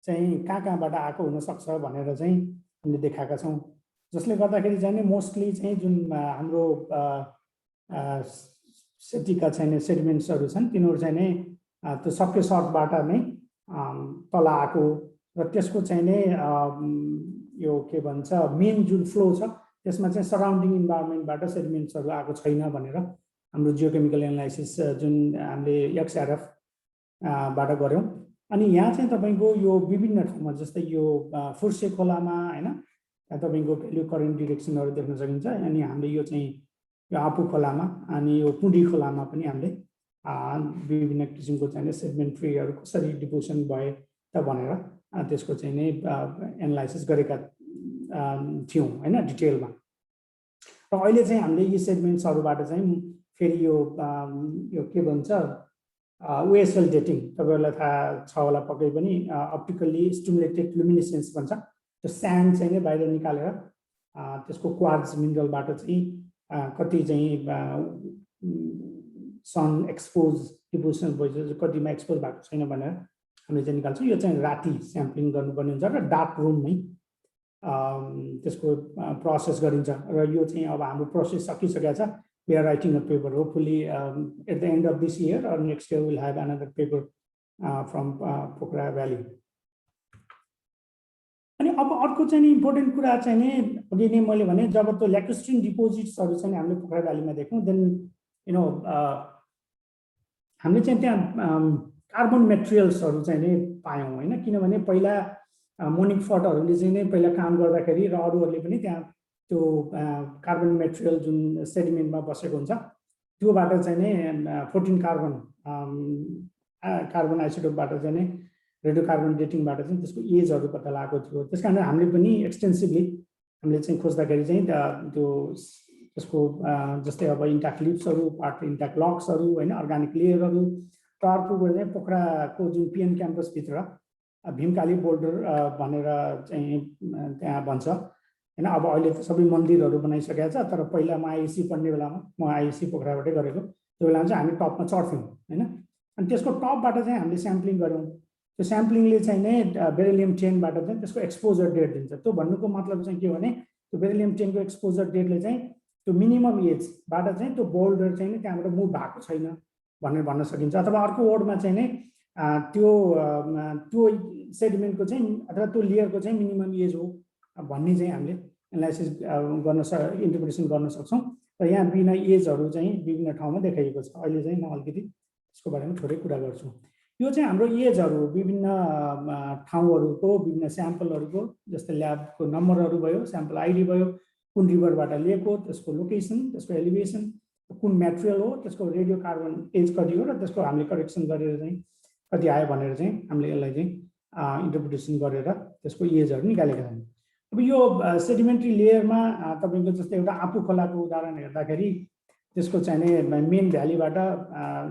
चाहिँ कहाँबाट आएको हुन सक्छ भनेर चाहिँ हामीले देखाएका छौं जसले गर्दाखेरि चाहिँ मोस्टली चाहिँ जुन हाम्रो सेटीका चाहिँ सेडिमेन्ट्सहरु छन् तिनीहरु चाहिँ नै त्यो सक्के सर्टबाट नै तल आएको र त्यसको चाहिँ नै यो के भन्छ मेन जुन फ्लो छ त्यसमा चाहिँ सराउन्डिङ इन्भाइरोमेन्टबाट सेडिमेन्ट्सहरु आएको छैन भनेर हाम्रो जियोकेमिकल एनालाइसिस जुन हामीले XRF बाट गर्यौं अनि यहाँ चाहिँ तपाईको यो विभिन्न ठाउँमा जस्तै यो फुर्से खोलामा हैन यहाँ तपाईको भ्यालु करेन्ट डिरेक्सनहरु देख्न सकिन्छ। अनि हामीले यो चाहिँ यो आफू खोलामा अनि यो पुडी खोलामा पनि हामीले विभिन्न किसिमको चाहिँ सेडिमेन्ट्रीहरु कसरी डिपोजिसन भए त भनेर त्यसको चाहिँ नै एनालाइसिस गरेका थियौं हैन डिटेलमा। र अहिले चाहिँ हामीले यी सेगमेन्ट्सहरुबाट चाहिँ फेरि यो के भन्छ ओएसएल डेटिङ तपाईहरुलाई थाहा छ होला पक्कै पनि अप्टिकली स्टिमुलेटेड लुमिनेसेन्स भन्छ। त्यो स्यान्ड चाहिँ नै बाहिर निकालेर त्यसको क्वार्ट्ज मिनरलबाट चाहिँ कति चाहिँ सन एक्सपोज डिपोजिसन भइसक्यो कतिमा एक्सपोज भएको छैन भनेर हामीले चाहिँ निकाल्छौँ। यो चाहिँ राति स्याम्पलिङ गर्नुपर्ने हुन्छ र डार्क रुममै त्यसको प्रोसेस गरिन्छ। र यो चाहिँ अब हाम्रो प्रोसेस सकिसकेको छ। We are writing a paper. Hopefully, at the end of this year or next year, we'll have another paper from Pokhara Valley. अनि अब अर्को चाहिँ इम्पोर्टेन्ट कुरा चाहिँ नि अघि नै मैले भने जब त्यो ल्याक्रोस्ट्रिन डिपोजिट्सहरु चाहिँ हामीले पोखरा भ्यालीमा देख्यौं देन यु नो हामीले चाहिँ त्यहाँ कार्बन मेटेरियल्सहरु चाहिँ नि पायौं हैन। किनभने पहिला मोनिक फटहरुले चाहिँ नै पहिला काम गर्दाखेरि र अरूहरुले पनि त्यहाँ त्यो कार्बन मेटेरियल जुन सेडिमेन्टमा बसेको हुन्छ त्योबाट चाहिँ नै 14 कार्बन आइसोटोपबाट चाहिँ नै रेडियोकार्बन डेटिङबाट चाहिँ त्यसको एजहरु पत्ता लागेको थियो। त्यसकारण हामीले पनि एक्सटेन्सिभली हामीले चाहिँ खोज्दाखेरि चाहिँ त्यो त्यसको जस्तै अब इन्ट्याक्ट लिप्सहरु पार्ट इन्ट्याक्ट लक्सहरु हैन अर्गानिक लेयरहरु अर्को चाहिँ पोखराको जुन पिएन क्याम्पस भित्र भीमकाली बोल्डर भनेर चाहिँ त्यहाँ भन्छ हैन। अब अहिले त सबै मन्दिरहरु बनाइसकेको छ तर पहिला म आइएससी पढ्ने बेलामा म आइएससी पोखराबाटै गरेको त्यो बेलामा चाहिँ हामी टपमा चढ्थ्यौं हैन। अनि त्यसको टपबाट चाहिँ हामीले स्याम्पलिङ गर्यौं। त्यो स्याम्पलिङले चाहिँ नै बेरिलियम 10 बाट चाहिँ त्यसको एक्सपोजर डेट दिन्छ। त्यो भन्नुको मतलब चाहिँ के भने त्यो बेरिलियम 10 को एक्सपोजर डेटले चाहिँ त्यो मिनिमम एज बाट चाहिँ त्यो बोल्डर चाहिँ नि त्यहाँबाट मुभ भएको छैन भनेर भन्न सकिन्छ। अथवा अर्को वर्डमा चाहिँ नै त्यो सेडिमेन्टको चाहिँ अथवा त्यो लेयरको चाहिँ मिनिमम एज हो भन्ने चाहिँ हामीले एनालाइसिस गर्न इन्टरप्रिटेसन गर्न सक्छौं। र यहाँ बिना एजहरु चाहिँ विभिन्न ठाउँमा देखाइएको छ। अहिले चाहिँ म अलिकति त्यसको बारेमा थोरै कुरा गर्छु। यो चाहिँ हाम्रो एजहरु विभिन्न ठाउँहरुको विभिन्न स्याम्पलहरुको जस्तै ल्याबको नम्बरहरु भयो स्याम्पल आइडी भयो कुन रिभरबाट लिएको त्यसको लोकेसन त्यसको एलिभेसन कुन मेटेरियल हो त्यसको रेडियो कार्बन एज कति हो र त्यसको हामीले करेक्सन गरेर चाहिँ कति आयो भनेर चाहिँ हामीले यसलाई चाहिँ इन्टरप्रिटेसन गरेर त्यसको एजहरु निकालेका छौं। अब यो सेडिमेन्ट्री लेयरमा तपाईको जस्तै एउटा आफू खोलाको उदाहरण हेर्दाखेरि त्यसको चाहिँ नि मेन भ्यालीबाट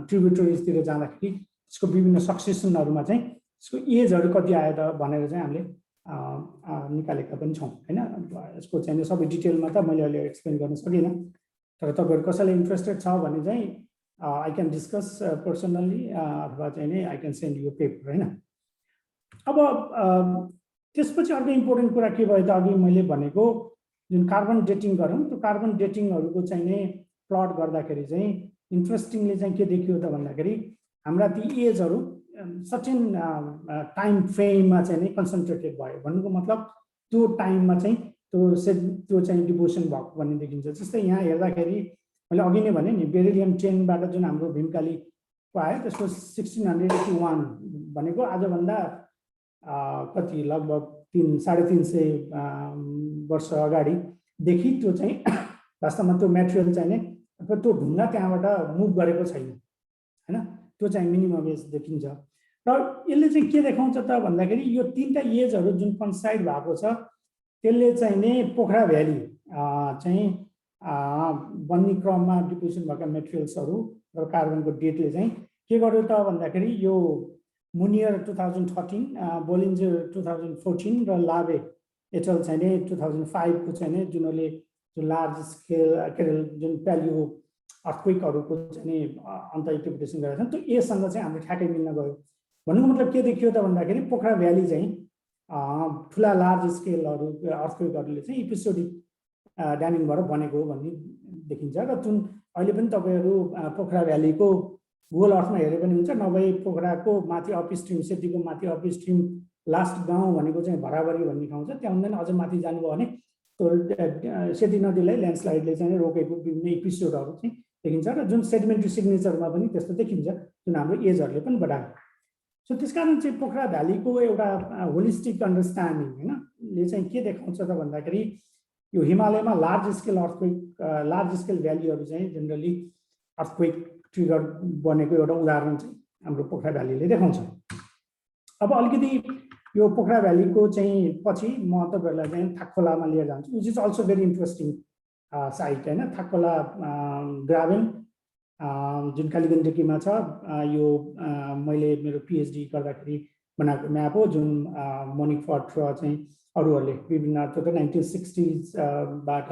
ट्रिब्युटरिजतिर जाँदाखेरि त्यसको विभिन्न सक्सेसनहरुमा चाहिँ त्यसको एजहरु कति आयो त भनेर चाहिँ हामीले निकालेका पनि छौं हैन। यसको चाहिँ सबै डिटेलमा त मैले अहिले एक्सप्लेन गर्न सकिनँ तर तपाईहरु कसैलाई इन्ट्रेस्टेड छ भने चाहिँ आई क्यान डिस्कस पर्सनली अथवा चाहिँ नि I can send you paper हैन। अब त्यसपछि अर्को इम्पोर्टेन्ट कुरा के भयो त अघि मैले भनेको जुन कार्बन डेटिङ गरौँ त्यो कार्बन डेटिङहरुको चाहिँ नि प्लट गर्दाखेरि चाहिँ इन्ट्रेस्टिङली चाहिँ के देखियो त भन्दाखेरि हाम्रा ती एजहरु सर्टेन टाइम फ्रेममा चाहिँ नि कन्सन्ट्रेटेड भयो। भन्नुको मतलब त्यो टाइममा चाहिँ त्यो चाहिँ डिपोजिसन भएको भन्ने देखिन्छ। जस्तै यहाँ हेर्दाखेरि मैले अघि नै भने नि बेरिलियम 10 बाट जुन हाम्रो भीमकालीको आयो त्यसको 1681 भनेको आजभन्दा कति लगभग 350 वर्ष अगाडिदेखि त्यो चाहिँ वास्तवमा त्यो मेटेरियल चाहिँ नि अथवा त्यो ढुङ्गा त्यहाँबाट मुभ गरेको छैन हैन। त्यो चाहिँ मिनिमम एज देखिन्छ। र यसले चाहिँ के देखाउँछ त भन्दाखेरि यो तीनटा एजहरु जुन कन्साइड भएको छ त्यसले चाहिँ नि पोखरा भ्याली चाहिँ बन्ने क्रममा डिपोजिसन भएका मेटेरियल्सहरु र कार्बनको डेटले चाहिँ के गर्यो त भन्दाखेरि यो मुनियर 2013 बोलिन्जर 2014 र लाभे एटल चाहिँ नि 2005 को चाहिँ नि जुनले जुन लार्ज स्केल जुन प्यालियो अर्थक्वेकहरुको चाहिँ नि अन्त इन्टरप्रिटेसन गरेका छन् त्यो एसँग चाहिँ हाम्रो ठ्याक्कै मिल्न गयो। भन्नुको मतलब के देखियो त भन्दाखेरि पोखरा भ्याली चाहिँ ठुला लार्ज स्केलहरु अर्थक्वेकहरुले चाहिँ एपिसोडिक ड्यामिङबाट बनेको हो भन्ने देखिन्छ। र जुन अहिले पनि तपाईहरु पोखरा भ्यालीको गुगल अर्थमा हेरे पनि हुन्छ नभए पोखराको माथि अपस्ट्रिम सेतीको माथि अपस्ट्रिम लास्ट गाउँ भनेको चाहिँ भराभरी भन्ने ठाउँ छ त्यहाँ अझ माथि जानुभयो भने त्यो सेती नदीलाई ल्यान्डस्लाइडले चाहिँ रोकेको विभिन्न एपिसोडहरु चाहिँ देखिन्छ। र जुन सेडिमेन्ट्री सिग्नेचरमा पनि त्यस्तो देखिन्छ जुन हाम्रो एजहरुले पनि बढायो। सो त्यसकारण चाहिँ पोखरा भ्यालीको एउटा होलिस्टिक अन्डरस्ट्यान्डिङ हैन ले चाहिँ के देखाउँछ त भन्दाखेरि यो हिमालयमा large scale earthquake large scale भ्यालीहरू चाहिँ जेनरली अर्थक्वेक ट्रिगर बनेको एउटा उदाहरण चाहिँ हाम्रो पोखरा भ्यालीले देखाउँछ। अब अलिकति यो पोखरा भ्यालीको चाहिँ पछि म तपाईहरुलाई चाहिँ थाकखोलामा लिएर जान्छु, which is also very interesting site हैन। थाकखोला ग्राभेन जुन कालीगण्डकीमा छ, यो मैले मेरो पिएचडी गर्दाखेरि बनाएको म्याप हो, जुन मोनिक फर्ट र चाहिँ अरूहरूले विभिन्न 1960s बाट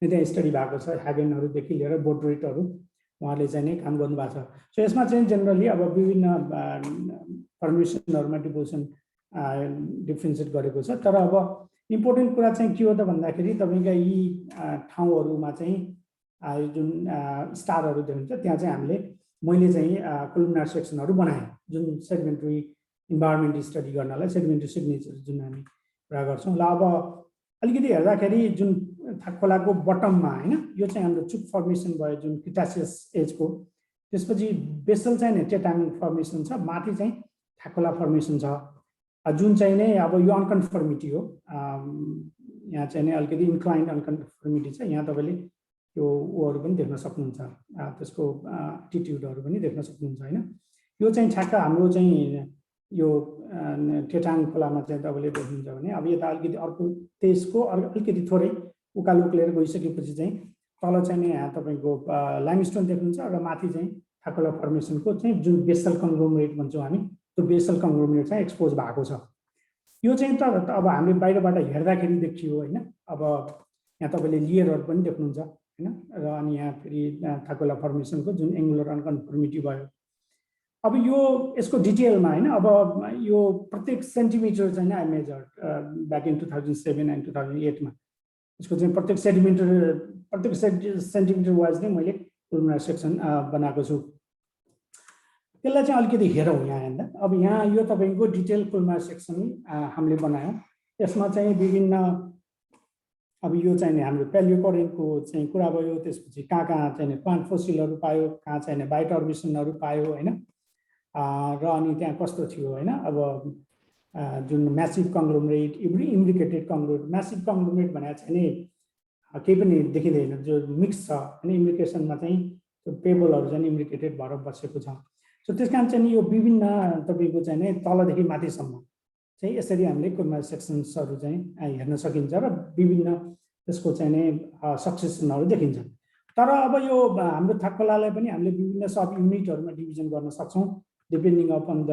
त्यहाँ स्टडी भएको छ। ह्यागेनहरूदेखि लिएर बोर्डरेटहरू उहाँले चाहिँ नै काम गर्नुभएको छ। सो यसमा चाहिँ जेनरली अब विभिन्न पर्मिसनहरूमा डिभोसन डिफ्रेन्सिएट गरेको छ। तर अब इम्पोर्टेन्ट कुरा चाहिँ के हो त भन्दाखेरि तपाईँका यी ठाउँहरूमा चाहिँ जुन स्टारहरू देख्नुहुन्छ त्यहाँ चाहिँ मैले चाहिँ कोलुमिनार सेक्सनहरू बनाएँ, जुन सेडिमेन्ट्री इन्भाइरोमेन्ट स्टडी गर्नलाई सेडिमेन्ट्री सिग्नेचर जुन हामी कुरा गर्छौँ। ल अब अलिकति हेर्दाखेरि जुन थाकखोलाको बटममा हैन, यो चाहिँ हाम्रो चुक फर्मेसन भयो जुन क्रिटासियस एजको, त्यसपछि बेसल चाहिँ टेटाङ फर्मेसन छ, माथि चाहिँ थाकखोला फर्मेसन छ, जुन चाहिँ नै अब यो अनकन्फर्मिटी हो। यहाँ चाहिँ नै अलिकति इन्क्लाइन्ड अनकन्फर्मिटी छ। यहाँ तपाईँले यो ओहरू पनि देख्न सक्नुहुन्छ, त्यसको एटिट्युडहरू पनि देख्न सक्नुहुन्छ हैन। यो चाहिँ ठ्याक्क हाम्रो चाहिँ यो टेटाङ खोलामा चाहिँ तपाईँले देख्नुहुन्छ भने अब यता अलिकति अर्को त्यसको अलिकति थोरै उकालो उक्लेर गइसकेपछि चाहिँ तल चाहिँ नि यहाँ तपाईँको लाइमस्टोन देख्नुहुन्छ र माथि चाहिँ थाकखोला फर्मेसनको चाहिँ जुन बेसल कङ्ग्लोमरेट भन्छौँ हामी, त्यो बेसल कङ्ग्लोमरेट चाहिँ एक्सपोज भएको छ। यो चाहिँ त अब हामीले बाहिरबाट हेर्दाखेरि देखियो हैन। अब यहाँ तपाईँले लेयरहरू पनि देख्नुहुन्छ हैन, र अनि यहाँ फेरि थाकखोला फर्मेसनको जुन एङ्गुलर अनकन्फर्मिटी भयो। अब यो यसको डिटेलमा हैन, अब यो प्रत्येक सेन्टिमिटर चाहिँ I measured back in 2007 and 2008 मा यसको चाहिँ प्रत्येक सेन्टिमिटर वाइज नै मैले कोलुमिनार सेक्सन बनाएको छु। त्यसलाई चाहिँ अलिकति हेरौँ यहाँ हेर्दा। अब यहाँ यो तपाईँको डिटेल कोलुमिनार सेक्सन हामीले बनायौँ। यसमा चाहिँ विभिन्न अब यो चाहिँ हाम्रो पेलियोकोरेनको चाहिँ कुरा भयो, त्यसपछि कहाँ चाहिँ प्लान्ट फोसिलहरू पायो, कहाँ चाहिँ बायोटर्बिसनहरू पायो हैन, र अनि त्यहाँ कस्तो थियो हैन। अब जुन म्यासिभ कङ्ग्लोमरेट, इम्ब्रिकेटेड कङ्ग्लोमरेट, म्यासिभ कङ्ग्लोमरेट भनेको चाहिँ नि केही पनि देखिँदैन, जो मिक्स छ हैन। इम्ब्रिकेसनमा चाहिँ त्यो पेबलहरू चाहिँ इम्ब्रिकेटेड भएर बसेको छ। सो त्यस कारण चाहिँ यो विभिन्न तपाईँको चाहिँ नै तलदेखि माथिसम्म चाहिँ यसरी हामीले कोलुमिनार सेक्सन्सहरू चाहिँ हेर्न सकिन्छ र विभिन्न त्यसको चाहिँ नै सक्सेसनहरू देखिन्छ। तर अब यो हाम्रो थाकखोलालाई पनि हामीले विभिन्न सब युनिटहरूमा डिभिजन गर्न सक्छौँ डिपेन्डिङ अपन द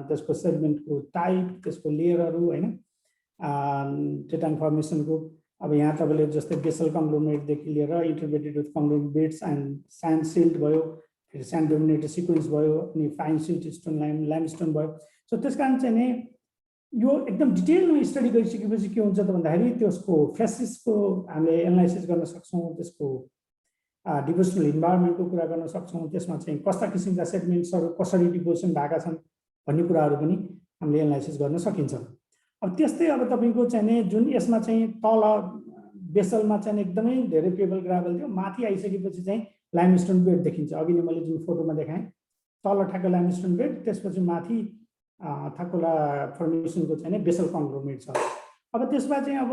त्यसको सेडिमेन्टको टाइप, त्यसको लेयरहरू हैन, टेटाङ फर्मेसनको। अब यहाँ तपाईँले जस्तै बेसल कङ्ग्लोमरेटदेखि लिएर intermediate with conglomerates and sand silt भयो, फेरि स्यान्ड डोमिनेटेड सिक्वेन्स भयो, अनि फाइन सिल्ट स्टोन लाइमस्टोन भयो। सो त्यस कारण चाहिँ नि यो एकदम डिटेलमा स्टडी गरिसकेपछि के हुन्छ त भन्दाखेरि त्यसको फेसिसको हामीले एनालाइसिस गर्न सक्छौँ, त्यसको डिभोसनल इन्भाइरोमेन्टको कुरा गर्न सक्छौँ, त्यसमा चाहिँ कस्ता किसिमका सेगमेन्ट्सहरू कसरी डिभोसन भएका छन् भन्ने कुराहरू पनि हामीले एनालाइसिस गर्न सकिन्छ। अब त्यस्तै अब तपाईँको चाहिँ नि जुन यसमा चाहिँ तल बेसलमा चाहिँ एकदमै धेरै पेबल ग्राभल थियो, माथि आइसकेपछि चाहिँ लाइमस्टोन बेड देखिन्छ। अघि नै मैले जुन फोटोमा देखाएँ तल ठ्याक्क लाइमस्टोन बेड, त्यसपछि माथि थाकखोला फर्मेसनको चाहिँ बेसल कङ्ग्लोमरेट छ। अब त्यसमा चाहिँ अब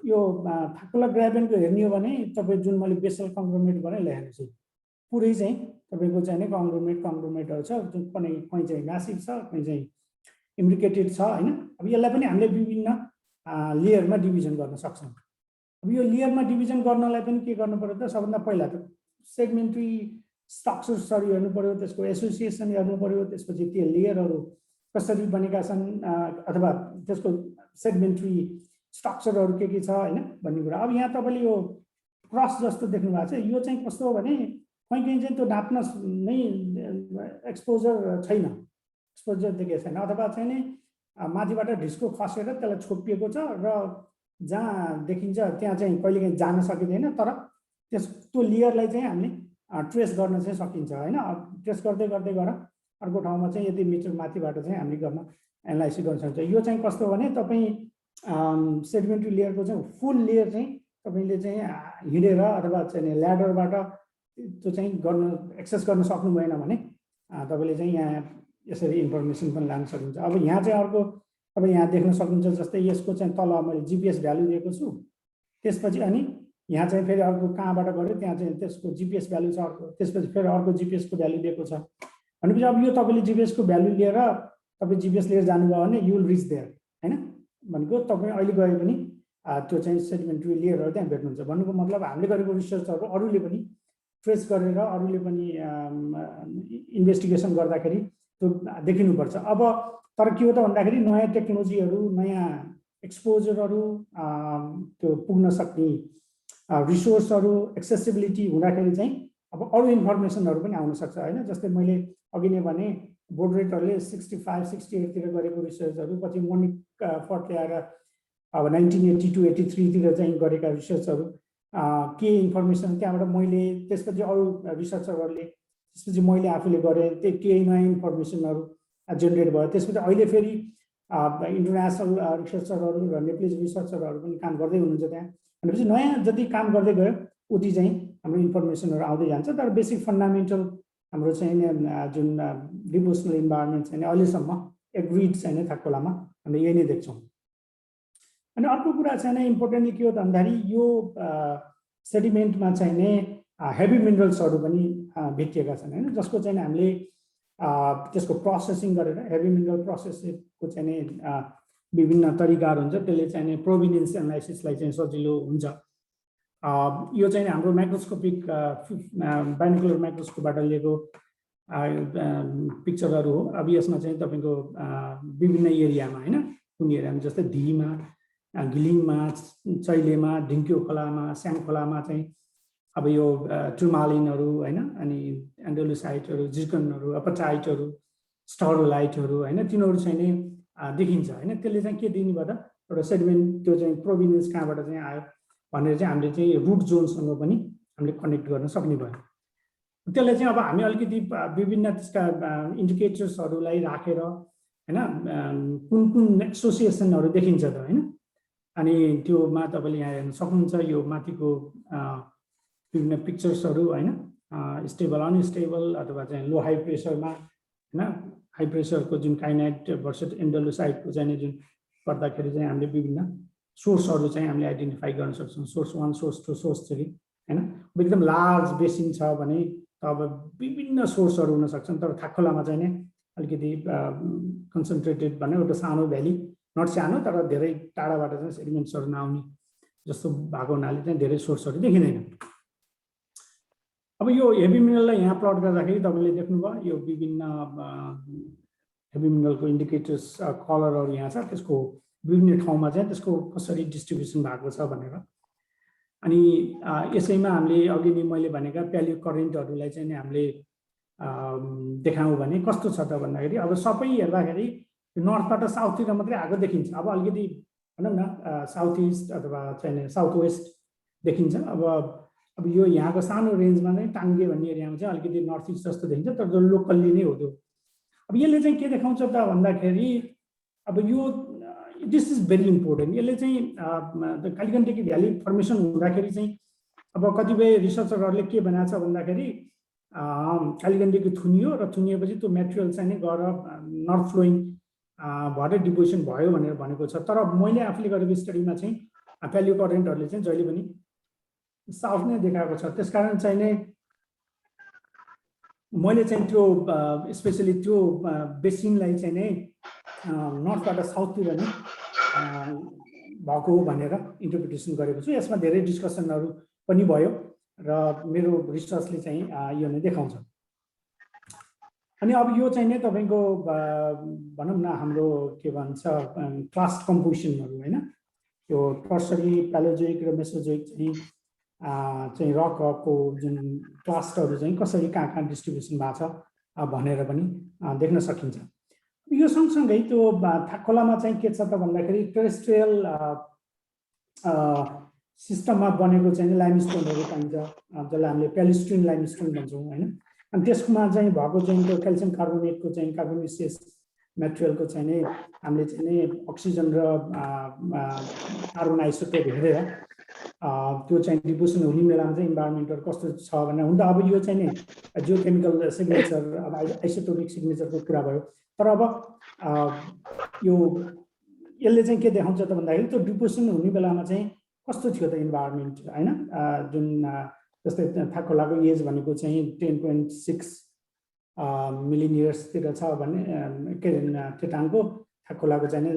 यो थाकखोला ग्राभेनको हेर्ने हो भने तपाईँ जुन मैले बेसल कङ्ग्लोमरेट भनेर ल्याएको छु, पुरै चाहिँ तपाईँको चाहिँ कङ्ग्लोमरेटहरू छ, जुन कहीँ चाहिँ म्यासिभ छ, कहीँ चाहिँ इम्ब्रिकेटेड छ हैन। अब यसलाई पनि हामीले विभिन्न लेयरमा डिभिजन गर्न सक्छौँ। अब यो लेयरमा डिभिजन गर्नलाई पनि के गर्नु पर्यो त, सबभन्दा पहिला त सेगमेन्ट्री स्ट्रक्चर्सहरू हेर्नु पर्यो, त्यसको एसोसिएसन हेर्नु पर्यो, त्यसपछि त्यो लेयरहरू कसरी बनेका छन् अथवा त्यसको सेगमेन्ट्री स्ट्रक्चरहरू के छ हैन भन्ने कुरा। अब यहाँ तपाईँले यो क्रस जस्तो देख्नु भएको छ, यो चाहिँ कस्तो हो भने कहीँ चाहिँ त्यो नाप्न नै एक्सपोजर छैन, एक्सपोजर देखेको छैन, अथवा चाहिँ नि माथिबाट ढिस्को खसेर त्यसलाई छोपिएको छ र जहाँ देखिन्छ त्यहाँ चाहिँ कहिलेकाहीँ जान सकिँदैन। तर त्यो लेयरलाई चाहिँ हामीले ट्रेस गर्न चाहिँ सकिन्छ हैन। ट्रेस गर्दै गर्दै गएर अर्को ठाउँमा चाहिँ यति मिटर माथिबाट चाहिँ हामीले गर्न एनालाइसिस गर्न सक्छ। यो चाहिँ कस्तो भने तपाईँ सेडिमेन्ट्री लेयरको चाहिँ फुल लेयर चाहिँ तपाईँले चाहिँ हिँडेर अथवा चाहिँ ल्याडरबाट त्यो चाहिँ गर्न एक्सेस गर्न सक्नु भएन भने तपाईँले चाहिँ यहाँ यसरी इन्फर्मेसन पनि लान सकिन्छ। अब यहाँ चाहिँ अर्को तपाईँ यहाँ देख्न सक्नुहुन्छ, जस्तै यसको चाहिँ तल मैले जिपिएस भ्यालु दिएको छु, त्यसपछि अनि यहाँ चाहिँ फेरि अर्को कहाँबाट गऱ्यो त्यहाँ चाहिँ त्यसको जिपिएस भ्यालु छ अर्को, त्यसपछि फेरि अर्को जिपिएसको भ्यालु दिएको छ। भनेपछि अब यो तपाईँले जिपिएसको भ्यालु लिएर तपाईँ जिपिएस लिएर जानुभयो भने यु विल रिच देयर हैन। भनेको तपाईँ अहिले गए पनि त्यो चाहिँ सेडिमेन्ट्री लिएर त्यहाँ भेट्नुहुन्छ। भन्नुको मतलब हामीले गरेको रिसर्चहरू अरूले पनि ट्रेस गरेर अरूले पनि इन्भेस्टिगेसन गर्दाखेरि त्यो देखिनुपर्छ। अब तर के हो त भन्दाखेरि नयाँ टेक्नोलोजीहरू, नयाँ एक्सपोजरहरू, त्यो पुग्न सक्ने रिसोर्सहरू, एक्सेसिबिलिटी हुँदाखेरि चाहिँ अब अरू इन्फर्मेसनहरू पनि आउन सक्छ हैन। जस्तै मैले अघि नै भने बोर्ड रेटहरूले 65-68 तिर गरेको रिसर्चहरू, पछि मोनिक फर्टले आएर अब 1982-83 तिर चाहिँ गरेका रिसर्चहरू के इन्फर्मेसन त्यहाँबाट मैले, त्यसपछि अरू रिसर्चरहरूले, त्यसपछि मैले आफूले गरेँ, त्यो केही नयाँ इन्फर्मेसनहरू जेनेरेट भयो। त्यसपछि अहिले फेरि इन्टरनेसनल रिसर्चरहरू र नेप्लिज रिसर्चरहरू पनि काम गर्दै हुनुहुन्छ त्यहाँ। भनेपछि नयाँ जति काम गर्दै गयो उति चाहिँ हाम्रो इन्फर्मेसनहरू आउँदै जान्छ। तर बेसिक फन्डामेन्टल हाम्रो चाहिँ जुन डिभोसनल इन्भाइरोमेन्ट चाहिँ अहिलेसम्म एग्रिड चाहिँ थाकखोलामा हामीले यही नै देख्छौँ। अनि अर्को कुरा चाहिँ इम्पोर्टेन्टली के हो त भन्दाखेरि यो सेडिमेन्टमा चाहिँ नै हेभी मिनरल्सहरू पनि भेटिएका छन् हैन, जसको चाहिँ हामीले त्यसको प्रोसेसिङ गरेर हेभी मिनरल प्रोसेसको चाहिँ नै विभिन्न तरिकाहरू हुन्छ, त्यसले चाहिँ प्रोभिनियन्स एनालाइसिसलाई चाहिँ सजिलो हुन्छ। यो चाहिँ हाम्रो माइक्रोस्कोपिक बाइनोकुलर माइक्रोस्कोपबाट लिएको पिक्चरहरू हो। अब यसमा चाहिँ तपाईँको विभिन्न एरियामा हैन, कुन एरियामा जस्तै धीमा, घिलिङमा, चैलेमा, ढिङ्क्यो खोलामा, स्याङ खोलामा चाहिँ अब यो टुर्मालिनहरू हैन, अनि एन्डोलुसाइटहरू, जिर्कनहरू, अपटाइटहरू, स्टरोलाइटहरू हैन, तिनीहरू चाहिँ नै देखिन्छ हैन। त्यसले चाहिँ के दिने भयो त एउटा सेडिमेन्ट, त्यो चाहिँ प्रोभिनियन्स कहाँबाट चाहिँ आयो भनेर चाहिँ हामीले चाहिँ रुट जोनसँग पनि हामीले कनेक्ट गर्न सक्ने भयो। त्यसले चाहिँ अब हामी अलिकति विभिन्न त्यसका इन्डिकेटर्सहरूलाई राखेर हैन कुन कुन एसोसिएसनहरू देखिन्छ त हैन। अनि त्योमा तपाईँले यहाँ हेर्न सक्नुहुन्छ, यो माथिको विभिन्न पिक्चर्सहरू हैन, स्टेबल अनस्टेबल अथवा चाहिँ लो हाई प्रेसरमा हैन, हाई प्रेसरको जुन काइनाइट भर्सेस एन्डोलुसाइटको चाहिँ जुन गर्दाखेरि चाहिँ हामीले विभिन्न सोर्सहरू चाहिँ हामीले आइडेन्टिफाई गर्न सक्छौँ। सोर्स 1, सोर्स 2, सोर्स 3 हैन। एकदम लार्ज बेसिन छ भने अब विभिन्न सोर्सहरू हुन सक्छन्, तर थाकखोलामा चाहिँ नै अलिकति कन्सन्ट्रेटेड भने एउटा सानो भ्याली, नट सानो तर धेरै टाढाबाट चाहिँ सेडिमेन्ट्सहरू नआउने जस्तो भएको हुनाले चाहिँ धेरै सोर्सहरू देखिँदैन। अब यो हेभी मिनरललाई यहाँ प्लट गर्दाखेरि तपाईँले देख्नुभयो यो विभिन्न हेभी मिनरलको इन्डिकेटर्स कलरहरू यहाँ छ, त्यसको विभिन्न ठाउँमा चाहिँ त्यसको कसरी डिस्ट्रिब्युसन भएको छ भनेर। अनि यसैमा हामीले अघि नै मैले भनेका प्यालियो करेन्टहरूलाई चाहिँ नि हामीले देखाउँ भने कस्तो छ त भन्दाखेरि अब सबै हेर्दाखेरि नर्थबाट साउथतिर मात्रै आएको देखिन्छ। अब अलिकति भनौँ न साउथ इस्ट अथवा चाहिँ साउथ वेस्ट देखिन्छ। अब यो यहाँको सानो रेन्जमा चाहिँ टाङ्गे भन्ने एरियामा चाहिँ अलिकति नर्थ इस्ट जस्तो देखिन्छ, तर जो लोकल्ली नै हो त्यो। अब यसले चाहिँ के देखाउँछ त भन्दाखेरि अब यो दिस इज भेरी इम्पोर्टेन्ट। यसले चाहिँ कालीगण्डकी भ्याली फर्मेसन हुँदाखेरि चाहिँ अब कतिपय रिसर्चरहरूले के बनाएको छ भन्दाखेरि कालीगण्डकी थुनियो र थुनिएपछि त्यो मेटेरियल चाहिँ नै गएर नर्थ फ्लोइङ भएर डिपोजिसन भयो भनेर भनेको छ। तर मैले आफूले गरेको स्टडीमा चाहिँ प्यालियो करेन्टहरूले चाहिँ जहिले पनि साउथ नै देखाएको छ। त्यसकारण चाहिँ नै मैले चाहिँ त्यो स्पेसली त्यो बेसिनलाई चाहिँ नै नर्थबाट साउथतिर नै भएको भनेर इन्टरप्रिटेसन गरेको छु। यसमा धेरै डिस्कसनहरू पनि भयो र मेरो रिसर्चले चाहिँ यो नै देखाउँछ। अनि अब यो चाहिँ नै तपाईँको भनौँ न हाम्रो के भन्छ क्लास कम्पोजिसनहरू हैन, यो टर्सरी, प्यालोजोइक र मेसोजोइक चाहिँ रकको जुन क्लस्टरहरू चाहिँ कसरी कहाँ डिस्ट्रिब्युसन भएको छ भनेर पनि देख्न सकिन्छ। यो सँगसँगै त्यो थाकखोलामा चाहिँ के छ त भन्दाखेरि टेरेस्ट्रियल सिस्टममा बनेको चाहिँ लाइमस्टोनहरू पाइन्छ, जसलाई हामीले प्यालिस्ट्रिन लाइमस्टोन भन्छौँ होइन। अनि त्यसमा चाहिँ भएको चाहिँ त्यो क्याल्सियम कार्बोनेटको चाहिँ कार्बोनिसियस मेटेरियलको चाहिँ हामीले चाहिँ अक्सिजन र कार्बन आइसोटोप हेरेर त्यो चाहिँ डिपोजिसन हुने बेलामा चाहिँ इन्भाइरोमेन्टहरू कस्तो छ भनेर हुन त अब यो चाहिँ नि जियोकेमिकल सिग्नेचर अब आइसोटोपिक सिग्नेचरको कुरा भयो। तर अब यो यसले चाहिँ के देखाउँछ त भन्दाखेरि त्यो डिपोजिसन हुने बेलामा चाहिँ कस्तो थियो त इन्भाइरोमेन्ट हैन, जुन जस्तै थाकोलाको एज भनेको चाहिँ 10.6 मिलियन इयर्सतिर छ भने के टेटाङको थाकोलाको चाहिँ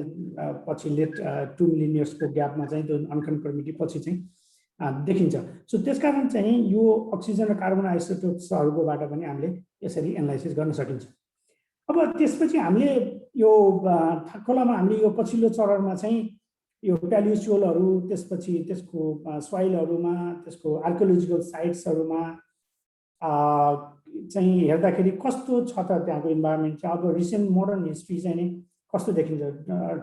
पछि लेट 2 मिलियन इयर्सको ग्यापमा चाहिँ त्यो अनकन्फर्मिटी पछि चाहिँ देखिन्छ। सो त्यसकारण चाहिँ यो अक्सिजन र कार्बन आइसोटोप्सहरूकोबाट पनि हामीले यसरी एनालाइसिस गर्न सकिन्छ। अब त्यसपछि हामीले यो थाकोलामा हामीले यो पछिल्लो चरणमा चाहिँ यो प्यालियोसोलहरू, त्यसपछि त्यसको सोइलहरूमा, त्यसको आर्कियोलोजिकल साइट्सहरूमा चाहिँ हेर्दाखेरि कस्तो छ त त्यहाँको इन्भाइरोमेन्ट चाहिँ। अब रिसेन्ट मोडर्न हिस्ट्री चाहिँ नि कस्तो देखिन्छ,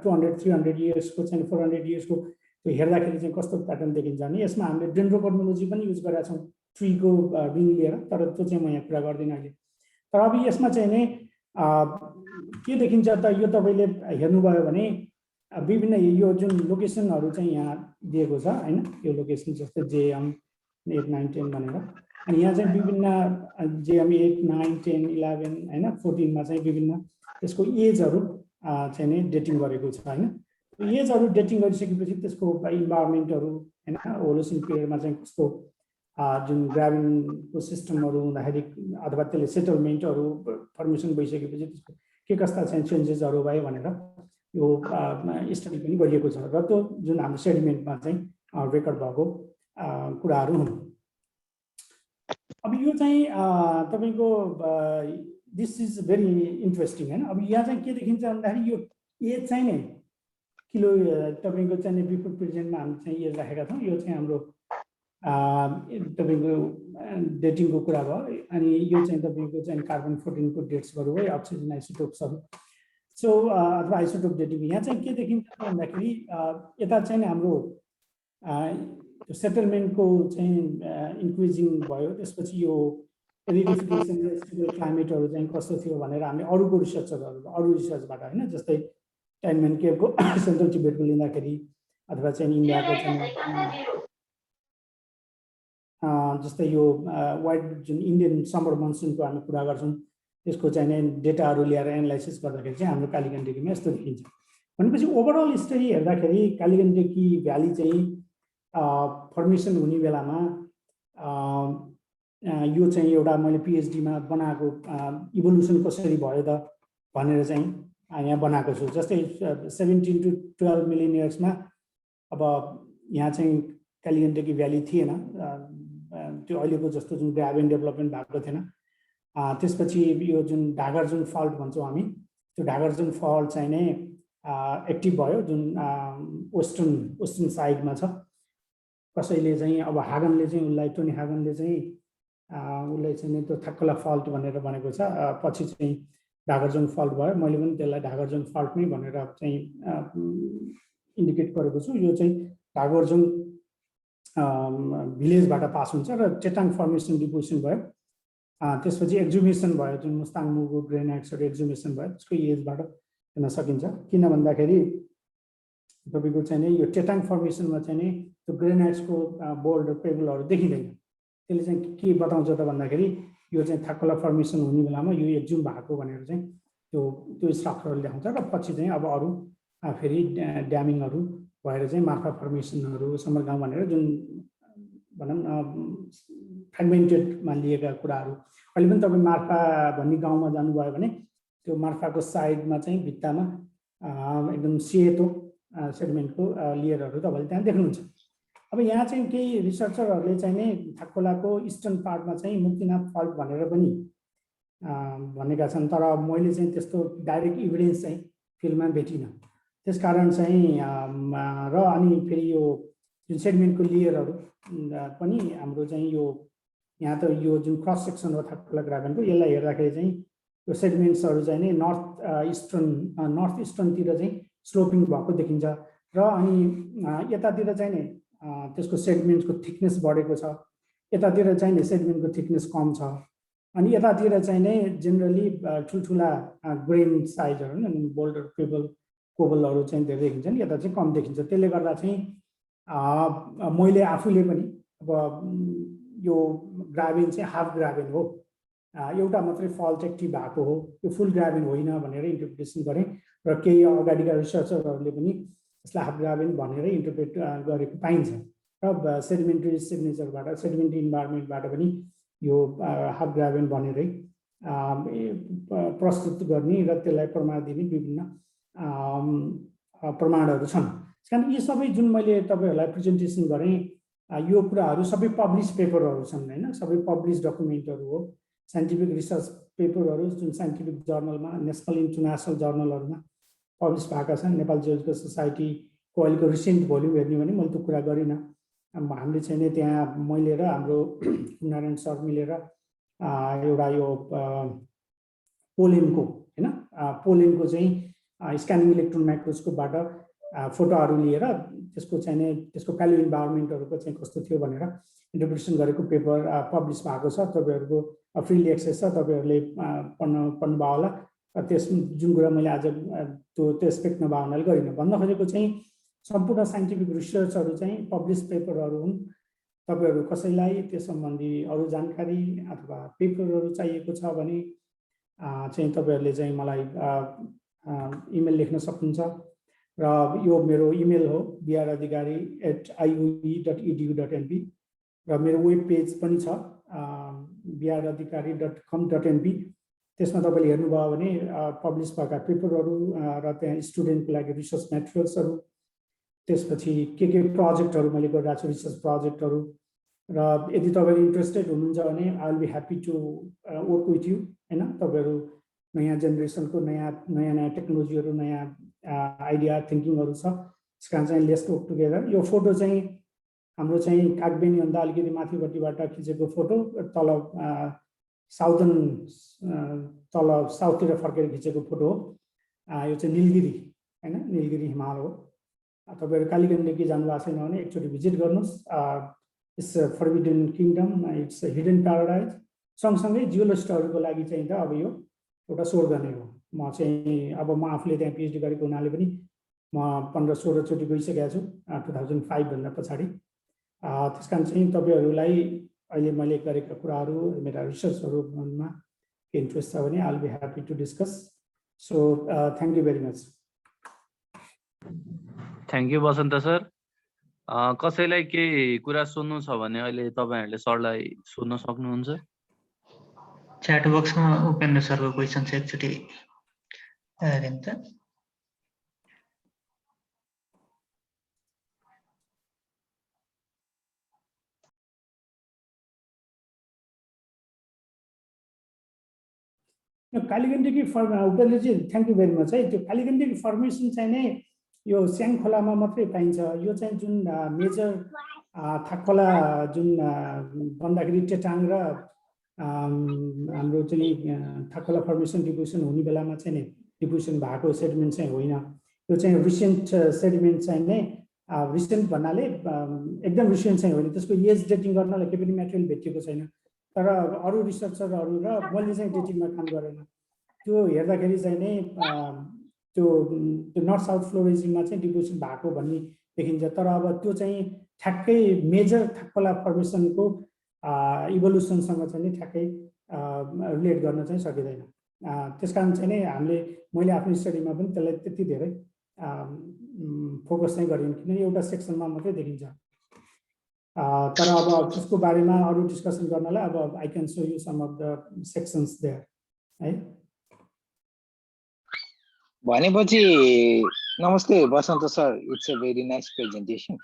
200-300 इयर्सको चाहिँ 400 इयर्सको त्यो हेर्दाखेरि चाहिँ कस्तो प्याटर्न देखिन्छ भने यसमा हामीले डेन्ड्रोक्रोनोलोजी पनि युज गरेका छौँ ट्रीको रिङ लिएर, तर त्यो चाहिँ म यहाँ कुरा गर्दिनँ अहिले। तर अब यसमा चाहिँ नि के देखिन्छ त, यो तपाईँले हेर्नुभयो भने विभिन्न यो जुन लोकेसनहरू चाहिँ यहाँ दिएको छ हैन, यो लोकेसन जस्तै JM 8, 9, 10 भनेर, अनि यहाँ चाहिँ विभिन्न JM 8, 9, 10, 11 हैन 14 मा चाहिँ विभिन्न त्यसको एजहरू चाहिँ नि डेटिङ गरेको छ हैन। एजहरू डेटिङ गरिसकेपछि त्यसको इन्भाइरोमेन्टहरू हैन होलोसिन पिरियडमा चाहिँ कस्तो जुन ग्राभिनको सिस्टमहरू हुँदाखेरि अथवा त्यसले सेटलमेन्टहरू फर्मेसन भइसकेपछि त्यसको के कस्ता चाहिँ चेन्जेसहरू भयो भनेर यो स्टडी पनि गरिएको छ र त्यो जुन हाम्रो सेडिमेन्टमा चाहिँ रेकर्ड भएको कुराहरू हुन्। अब यो चाहिँ तपाईँको दिस इज भेरी इन्ट्रेस्टिङ हैन। अब यहाँ चाहिँ के देखिन्छ भन्दाखेरि यो एज चाहिँ नि किलो तपाईँको चाहिँ बिफोर प्रेजेन्टमा हामी चाहिँ एज राखेका छौँ। यो चाहिँ हाम्रो तपाईँको डेटिङको कुरा भयो, अनि यो चाहिँ तपाईँको चाहिँ कार्बन 14 को डेट्सहरू भयो, अक्सिजन आइसोटोप्सहरू। सो अथवा आइसोटोप डेटिङ यहाँ चाहिँ के देखिन्छ भन्दाखेरि यता चाहिँ हाम्रो सेटलमेन्टको चाहिँ इन्क्रिजिङ भयो, त्यसपछि यो एरिडिफिकेसन क्लाइमेटहरू चाहिँ कस्तो थियो भनेर हामीले अरू रिसर्चबाट होइन, जस्तै टाइनमेन केभको सेन्ट्रल टिबेटको लिँदाखेरि अथवा चाहिँ इन्डियाको चाहिँ जस्तै यो वाइड जुन इन्डियन समर मनसुनको हामी कुरा गर्छौँ त्यसको चाहिँ डेटाहरू ल्याएर एनालाइसिस गर्दाखेरि चाहिँ हाम्रो कालीगण्डकीमा यस्तो देखिन्छ। भनेपछि ओभरअल स्टडी हेर्दाखेरि कालीगण्डकी भ्याली चाहिँ फर्मेसन हुने बेलामा यो चाहिँ एउटा मैले पिएचडीमा बनाएको इभोल्युसन कसरी भयो त भनेर चाहिँ यहाँ बनाएको छु। जस्तै 17 to 12 मिलियन इयर्समा अब यहाँ चाहिँ कालीगण्डकी भ्याली थिएन, त्यो अहिलेको जस्तो जुन ग्राभेन डेभलपमेन्ट भएको थिएन। त्यसपछि यो जुन ढागर्जुन फल्ट भन्छौँ हामी, त्यो ढागर्जुन फल्ट चाहिँ नै एक्टिभ भयो जुन वेस्टर्न साइडमा छ। कसैले चाहिँ अब हागनले चाहिँ उसलाई टोनी हागनले चाहिँ उसलाई चाहिँ त्यो थाक्कोला फल्ट भनेर भनेको छ, पछि चाहिँ ढागर्जुन फल्ट भयो। मैले पनि त्यसलाई ढागर्जुन फल्ट नै भनेर चाहिँ इन्डिकेट गरेको छु। यो चाहिँ ढागर्जुन भिलेजबाट पास हुन्छ र चेटाङ फर्मेसन डिपोजिसन भयो। त्यसपछि एक्जुमेसन भयो, जुन मुस्ताङ मुगु ग्रेनाइट्सहरू एक्जुमेसन भयो, त्यसको एजबाट हेर्न सकिन्छ। किन भन्दाखेरि तपाईँको चाहिँ यो चेटाङ फर्मेसनमा चाहिँ नि त्यो ग्रेनाइट्सको बोल्ड पेबलहरू देखिँदैन। त्यसले चाहिँ के बताउँछ त भन्दाखेरि यो चाहिँ थाक्कोला फर्मेसन हुने बेलामा यो एक्जुम भएको भनेर चाहिँ त्यो स्ट्रक्चरले देखाउँछ। र पछि चाहिँ अब अरू फेरि ड्यामिङहरू भएर चाहिँ मार्फा फर्मेसनहरू समरगाउँ भनेर जुन भनौँ न फ्रेगमेन्टेडमा लिएका कुराहरू। अहिले पनि तपाईँ मार्फा भन्ने गाउँमा जानुभयो भने त्यो मार्फाको साइडमा चाहिँ भित्तामा एकदम सेतो सेडिमेन्टको लेयरहरू तपाईँले त्यहाँ देख्नुहुन्छ। अब यहाँ चाहिँ केही रिसर्चरहरूले चाहिँ नै थाक्कोलाको इस्टर्न पार्टमा चाहिँ मुक्तिनाथ फल्ट भनेर पनि भनेका छन्, तर मैले चाहिँ त्यस्तो डाइरेक्ट इभिडेन्स चाहिँ फिल्डमा भेटिनँ। त्यसकारण चाहिँ र अनि फेरि यो जुन सेडिमेन्टको लेयरहरू पनि हाम्रो चाहिँ यो यहाँ त यो जुन क्रस सेक्सन हो थाक्कोला ग्राभेनको, यसलाई हेर्दाखेरि चाहिँ यो सेडिमेन्ट्सहरू चाहिँ नै नर्थ इस्टर्नतिर चाहिँ स्लोपिङ भएको देखिन्छ। र अनि यतातिर चाहिँ नि त्यसको सेडिमेन्टको थिकनेस बढेको छ, यतातिर चाहिँ नि सेडिमेन्टको थिकनेस कम छ, अनि यतातिर चाहिँ नै जेनरली ठुल्ठुला ग्रेन साइजहरू बोल्डर पेबल कोबलहरू चाहिँ धेरै देखिन्छन्, यता चाहिँ कम देखिन्छ। त्यसले गर्दा चाहिँ मैले आफूले पनि अब यो ग्राभेन चाहिँ हाफ ग्राभेन हो, एउटा मात्रै फल्ट एक्टिभ भएको हो, यो फुल ग्राभेन होइन भनेर इन्टरप्रिटेसन गरेँ र केही अगाडिका रिसर्चरहरूले पनि यसलाई हाफ ग्राभेन भनेर इन्टरप्रेट गरेको पाइन्छ र सेडिमेन्ट्री सिग्नेचरबाट सेडिमेन्ट्री इन्भाइरोमेन्टबाट पनि यो हाफ ग्राभेन भनेरै प्रस्तुत गर्ने र त्यसलाई प्रमाण दिने विभिन्न प्रमाणहरू छन्। कारण यी सबै जुन मैले तपाईहरुलाई प्रेजेन्टेसन गरेँ यो कुराहरू सबै पब्लिश पेपरहरू छन् हैन, सबै पब्लिश डकुमेन्टहरू हो, साइन्टिफिक रिसर्च पेपरहरू जुन साइन्टिफिक जर्नलमा नेसनल इन्टरनेसनल जर्नलहरूमा पब्लिश भएका छन्। नेपाल जियोलजिकल सोसाइटीको अहिलेको रिसेन्ट भोल्युम हेर्ने भने मैले त्यो कुरा गरिनँ। हामीले चाहिँ नि त्यहाँ मैले र हाम्रो नारायण सर मिलेर एउटा यो पोलेनको हैन पोलेनको चाहिँ स्क्यानिङ इलेक्ट्रोन माइक्रोस्कोपबाट फोटोहरू लिएर त्यसको चाहिँ नि त्यसको प्यालियो इन्भाइरोमेन्टहरूको चाहिँ कस्तो थियो भनेर इन्टरप्रिटेसन गरेको पेपर पब्लिस भएको छ। तपाईहरुको फ्रीली एक्सेस छ, तपाईहरुले पढ्नुभयो होला। त्यस जुन कुरा मैले आज त्यो एस्पेक्ट नभए हुनाले गरिनँ। भन्न खोजेको चाहिँ सम्पूर्ण साइन्टिफिक रिसर्चहरू चाहिँ पब्लिस पेपरहरू हुन्। तपाईहरु कसैलाई त्यस सम्बन्धी अरू जानकारी अथवा पेपरहरू चाहिएको छ भने चाहिँ तपाईहरुले चाहिँ मलाई इमेल लेख्न सक्नुहुन्छ र यो मेरो इमेल हो bradhikari@iue.edu.np र मेरो वेब पेज पनि छ bradhikari.com.np। त्यसमा तपाईले हेर्नुभयो भने पब्लिस भएका पेपरहरू र त्यहाँ स्टुडेन्टको लागि रिसर्च मेटेरियल्सहरू, त्यसपछि के प्रोजेक्टहरू मैले गरिरहेको छु रिसर्च प्रोजेक्टहरू। र यदि तपाईहरु इन्ट्रेस्टेड हुनुहुन्छ भने I will be happy to work with you हैन। तपाईहरु नयाँ जेनेरेसनको नयाँ टेक्नोलोजीहरू नयाँ आइडिया थिङ्किङहरू छ, त्यसकारण चाहिँ लेट्स वर्क टुगेदर। यो फोटो चाहिँ हाम्रो चाहिँ कागबेनी भन्दा अलिकति माथिपट्टिबाट खिचेको फोटो, तल साउदर्न तल साउथतिर फर्केर खिचेको फोटो हो। यो चाहिँ नीलगिरी हैन, नीलगिरी हिमाल हो। तपाईहरु कालीगण्डकी जानु भएको छैन भने एकचोटि भिजिट गर्नुस्। It's forbidden kingdom, it's hidden paradise. सँगसँगै जियोलजिस्टहरूको लागि चाहिँ त अब यो एउटा स्वर्ग नै हो। म चाहिँ अब म आफूले त्यहाँ पिएचडी गरेको हुनाले पनि म 15-16 चोटि गइसकेको छु 2005 भन्दा पछाडि। त्यसकारण चाहिँ तपाईहरुलाई अहिले मैले गरेका कुराहरू मेरा रिसर्चहरूमा इन्ट्रेस्ट छ भने I will be happy to discuss. So thank you very much. Thank you Basanta sir. कसैलाई केही कुरा सोध्नु छ भने अहिले तपाईहरुले सरलाई सोध्न सक्नुहुन्छ। च्याट बक्समा उपेन्द्र सरको क्वेसन छ, एकचोटि हेरौँ त। कालीगण्डकी उपेन्द्रजी थ्याङ्क यू भेरी मच है। त्यो कालीगण्डकी फर्मेसन चाहिँ नै यो स्याङ खोलामा मात्रै पाइन्छ। यो चाहिँ जुन मेजर थाकखोला जुन भन्दाखेरि टेटाङ र हाम्रो चाहिँ थाकखोला फर्मेसन डिपोजिसन हुने बेलामा चाहिँ नि डिपोजिसन भएको सेडिमेन्ट चाहिँ होइन। यो चाहिँ रिसेन्ट सेडिमेन्ट चाहिँ नै रिसेन्ट भन्नाले एकदम रिसेन्ट चाहिँ होइन, त्यसको एज डेटिङ गर्नलाई केही पनि मेटेरियल भेटिएको छैन। तर अरू रिसर्चरहरू र मैले चाहिँ डेटिङमा काम गरेन। त्यो हेर्दाखेरि चाहिँ नै त्यो नर्थ साउथ फ्लो रेजिममा चाहिँ डिपोजिसन भएको भन्ने देखिन्छ। तर अब त्यो चाहिँ ठ्याक्कै मेजर थाकखोला फर्मेसनको इभोल्युसनसँग चाहिँ नि ठ्याक्कै रिलेट गर्न चाहिँ सकिँदैन। त्यसकारण चाहिँ नै मैले आफ्नो स्टडीमा पनि त्यसलाई त्यति धेरै फोकस चाहिँ गरेन, किन एउटा सेक्सनमा मात्रै देखिन्छ। तर अब त्यसको बारेमा अरू डिस्कसन गर्नलाई अब I can show you some of the sections there है। भनेपछि नमस्ते Basanta sir, it's a very nice presentation.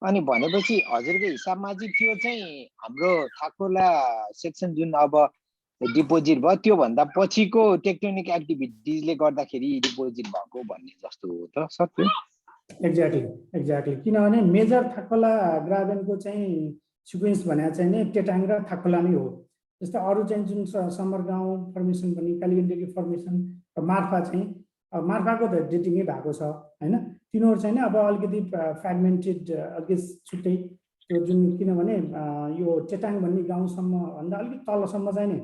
अनि भनेपछि हजुरको हिसाबमा चाहिँ त्यो चाहिँ हाम्रो थाकखोला सेक्सन जुन अब डिपोजिट भयो त्योभन्दा पछिको टेक्टोनिक एक्टिभिटिजले गर्दाखेरि डिपोजिट भएको भन्ने जस्तो हो त सर? त्यो एक्ज्याक्टली किनभने मेजर थाकखोला ग्राभेनको चाहिँ सिक्वेन्स भने चाहिँ नि टेटाङ र थाकखोला नै हो। जस्तै अरू चाहिँ जुन समरगाउँ फर्मेसन पनि कालीगण्डकी फर्मेसन र मार्फा चाहिँ मार्फाको त डेटिङै भएको छ हैन। तिनीहरू चाहिँ नि अब अलिकति फ्रेगमेन्टेड अलिकति छुट्टै त्यो जुन किनभने यो टेटाङ भन्ने गाउँसम्म भन्दा अलिकति तलसम्म चाहिँ नि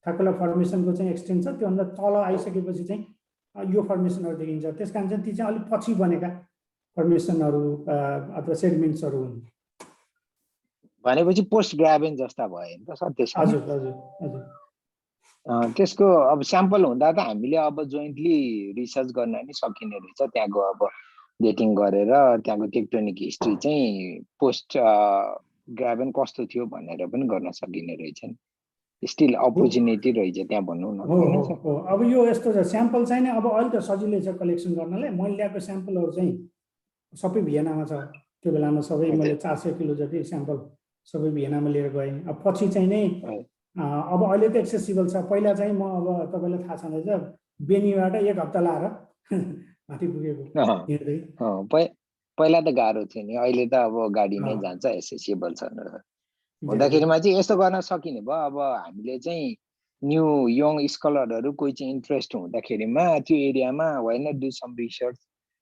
थाकखोला फर्मेसनको चाहिँ एक्सटेन्ट छ। त्योभन्दा तल आइसकेपछि चाहिँ यो फर्मेसनहरू देखिन्छ। त्यसकारण चाहिँ ती चाहिँ अलिक पछि बनेका फर्मेसनहरू अथवा सेडिमेन्ट्सहरू हुन्। भनेपछि पोस्ट ग्राभेन जस्ता भयो नि त सर त्यसमा। हजुर हजुर हजुर। त्यसको अब स्याम्पल हुँदा त हामीले अब जोइन्टली रिसर्च गर्न नि सकिने रहेछ, त्यहाँको अब डेटिङ गरेर त्यहाँको टेक्टोनिक हिस्ट्री चाहिँ पोस्ट ग्राभेन कस्तो थियो भनेर पनि गर्न सकिने रहेछ नि। स्टिल अपर्च्युनिटी रहेछ त्यहाँ भनौँ न। हो अब यो यस्तो छ, स्याम्पल चाहिँ नि अब अहिले त सजिलै छ कलेक्सन गर्नलाई। मैले ल्याएको स्याम्पलहरू चाहिँ सबै भियनामा छ। त्यो बेलामा सबै मैले 400 किलो जति स्याम्पल सबै भियनामा लिएर गएँ। अब पछि चाहिँ नै अब अहिले त एक्सेसिबल छ। पहिला चाहिँ म अब तपाईँलाई थाहा छँदैछ बेनीबाट 1 हप्ता लाएर माथि पुगेको हिँड्दै। पहिला त गाह्रो थियो नि, अहिले त अब गाडीमै जान्छ, एक्सेसिबल छ हुँदाखेरिमा चाहिँ यस्तो गर्न सकिने भयो। अब हामीले चाहिँ न्यू यङ स्कलरहरू कोही चाहिँ इन्ट्रेस्ट हुँदाखेरिमा त्यो एरियामा why not do some research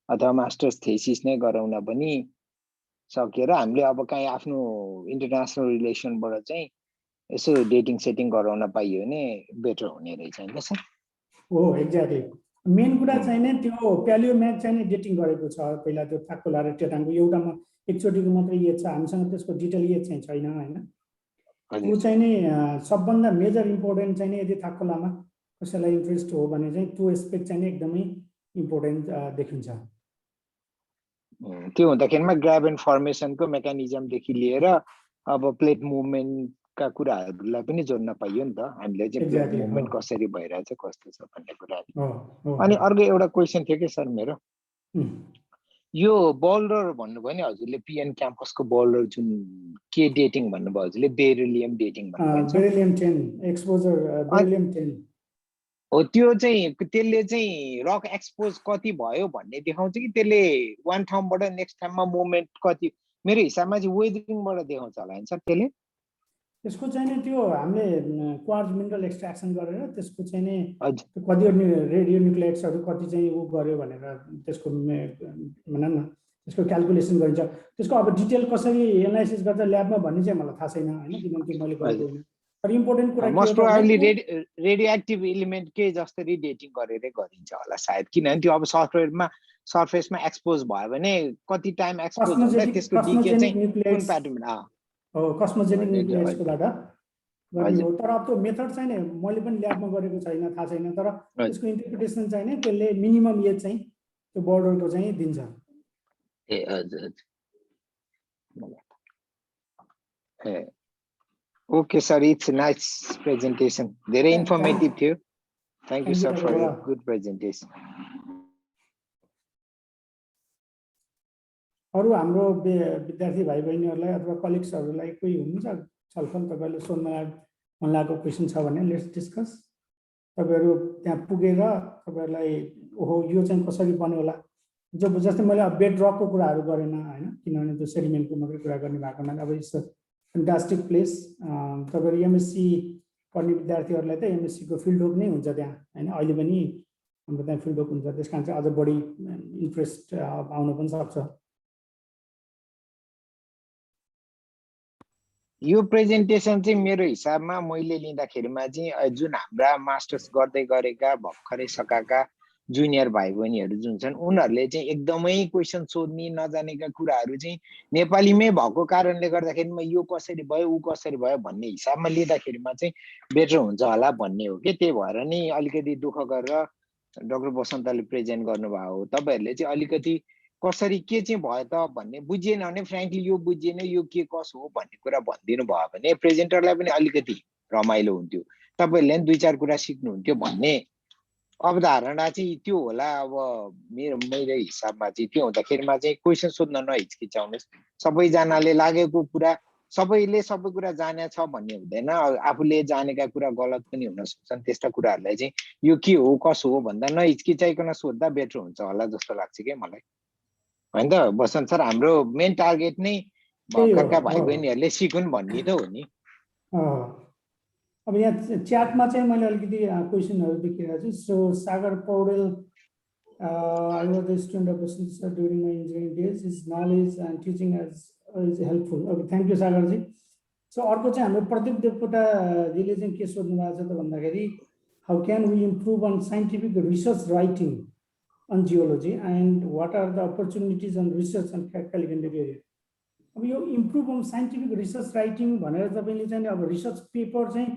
अथवा मास्टर्स थेसिस नै गराउन पनि सकेर हामीले अब कहीँ आफ्नो इन्टरनेसनल रिलेसनबाट चाहिँ यसो डेटिङ सेटिङ गराउन पाइयो भने बेटर हुने रहेछ नि सर। हो एक्ज्याक्टली। मेन कुरा चाहिँ नि त्यो प्यालियोम्याग चाहिँ नि डेटिङ गरेको छ पहिला, त्यो थाकुला र टेटाङको एउटामा एकचोटिको मात्रै एज छ, हामीसँग त्यसको डिटेल एज चाहिँ छैन होइन। त्यो चाहिँ नि सबभन्दा मेजर इम्पोर्टेन्ट चाहिँ नि यदि थाकुलामा कसैलाई इन्ट्रेस्ट हो भने चाहिँ त्यो एस्पेक्ट चाहिँ नि एकदमै इम्पोर्टेन्ट देखिन्छ। त्यो हुँदाखेरिमा ग्राभेन फर्मेसनको मेकानिजमदेखि लिएर अब प्लेट मुभमेन्टका कुराहरूलाई पनि जोड्न पाइयो नि त हामीले चाहिँ प्लेट मुभमेन्ट कसरी भइरहेछ कस्तो छ भन्ने कुराहरू। अनि अर्को एउटा क्वेसन थियो कि सर मेरो, यो बोल्डर भन्नुभयो नि हजुरले, पिएन क्याम्पसको बोल्डर जुन के डेटिङ भन्नुभयो हजुरले, बेरिलियम डेटिङ भन्नुभयो। बेरिलियम 10 एक्सपोजर बेरिलियम 10 हो। त्यो चाहिँ त्यसले चाहिँ रक एक्सपोज कति भयो भन्ने देखाउँछ कि त्यसले वान ठाउँबाट नेक्स्ट ठाउँमा मुभमेन्ट कति? मेरो हिसाबमा चाहिँ वेदरिङबाट देखाउँछ होला नि सर त्यसले। त्यसको चाहिँ नि त्यो हामीले क्वार्ज मिनरल एक्सट्र्याक्सन गरेर त्यसको चाहिँ नि कति रेडियो न्युक्लियोटाइड्सहरू कति चाहिँ उ गर्यो भनेर त्यसको भनौँ न त्यसको क्यालकुलेसन गरिन्छ। त्यसको अब डिटेल कसरी एनालाइसिस गर्छ ल्याबमा भन्ने चाहिँ मलाई थाहा छैन होइन, किनकि मैले गरेको होइन। तर इम्पोर्टेन्ट कुरा most probably radio active element के जसरी डेटिङ गरेरै गरिन्छ होला सायद, किनभने त्यो अब सरफेसमा एक्सपोज भयो भने कति टाइम एक्सपोज हुन्छ त्यसको डिके चाहिँ कुन प्याटर्नमा हो कस्मोजेनिक न्युक्लियोटाइड्सकोबाट गर्ने हो। तर अब त्यो मेथड चाहिँ नि मैले पनि ल्याबमा गरेको छैन, थाहा छैन। तर त्यसको इन्टरप्रिटेसन चाहिँ नि त्यसले मिनिमम एज चाहिँ त्यो बोर्डरको चाहिँ दिन्छ। ए हजुर हजुर। Okay sir, it's nice presentation, धेरै इन्फर्मेटिभ थियो। Thank you sir for your good presentation. अरू हाम्रो विद्यार्थी भाइ बहिनीहरूलाई अथवा कलिग्सहरूलाई कोही हुनुहुन्छ छलफल तपाईँले सोध्न मन लागेको क्वेसन छ भने लेट्स डिस्कस। तपाईँहरू त्यहाँ पुगेर तपाईँहरूलाई ओहो यो चाहिँ कसरी बन्यो होला, जस्तै मैले अब बेड रकको कुराहरू गरेन होइन, किनभने त्यो सेडिमेन्टको मात्रै कुरा गर्ने भएको हुनाले। अब यस्तो फ्यान्टास्टिक प्लेस, तपाईँहरू एमएससी पढ्ने विद्यार्थीहरूलाई त एमएससीको फिल्ड वर्क नै हुन्छ त्यहाँ होइन। अहिले पनि हाम्रो त्यहाँ फिल्ड वर्क हुन्छ, त्यस कारण चाहिँ अझ बढी इन्ट्रेस्ट आउन पनि सक्छ। यो प्रेजेन्टेसन चाहिँ मेरो हिसाबमा मैले लिँदाखेरिमा चाहिँ जुन हाम्रा मास्टर्स गर्दै गरेका भर्खरै सकाएका जुनियर भाइ बहिनीहरू जुन छन् उनीहरूले चाहिँ एकदमै क्वेसन सोध्ने नजानेका कुराहरू चाहिँ नेपालीमै भएको कारणले गर्दाखेरिमा यो कसरी भयो ऊ कसरी भयो भन्ने हिसाबमा लिँदाखेरिमा चाहिँ बेटर हुन्छ होला भन्ने हो कि। त्यही भएर नि अलिकति दुःख गरेर डाक्टर बसन्तले प्रेजेन्ट गर्नुभएको हो। तपाईँहरूले चाहिँ अलिकति कसरी के चाहिँ भयो त भन्ने बुझिएन भने फ्रेङ्कली यो बुझिएन यो के कसो हो भन्ने कुरा भनिदिनु भयो भने प्रेजेन्टरलाई पनि अलिकति रमाइलो हुन्थ्यो, तपाईँहरूले पनि 2-4 कुरा सिक्नुहुन्थ्यो भन्ने अवधारणा चाहिँ त्यो होला। अब मेरो हिसाबमा चाहिँ त्यो हुँदाखेरिमा चाहिँ क्वेसन सोध्न नहिचकिचाउनुहोस्। सबैजनाले लागेको कुरा सबैले सबै कुरा जाने छ भन्ने हुँदैन, आफूले जानेका कुरा गलत पनि हुन सक्छन्। त्यस्ता कुराहरूलाई चाहिँ यो के हो कसो हो भन्दा नहिचकिचाइकन सोध्दा बेटर हुन्छ होला जस्तो लाग्छ क्या मलाई, होइन त बसन्त सर? हाम्रो मेन टार्गेट नै भर्खरका भाइ बहिनीहरूले सिकुन् भन्ने त हो नि। अब यहाँ च्याटमा चाहिँ मैले अलिकति क्वेसनहरू देखिरहेको छु। So Sagar Paudel, I was the student of Basanta sir during my engineering days, his knowledge and teaching is helpful. Okay, thank you सागरजी। सो अर्को चाहिँ हाम्रो प्रदीप देवकोटाजीले चाहिँ के सोध्नु भएको छ त भन्दाखेरि how can we improve on scientific research writing on geology and what are the opportunities on research on Calicut area. अब यो improve on scientific research writing भनेर तपाईँले चाहिँ अब रिसर्च पेपर चाहिँ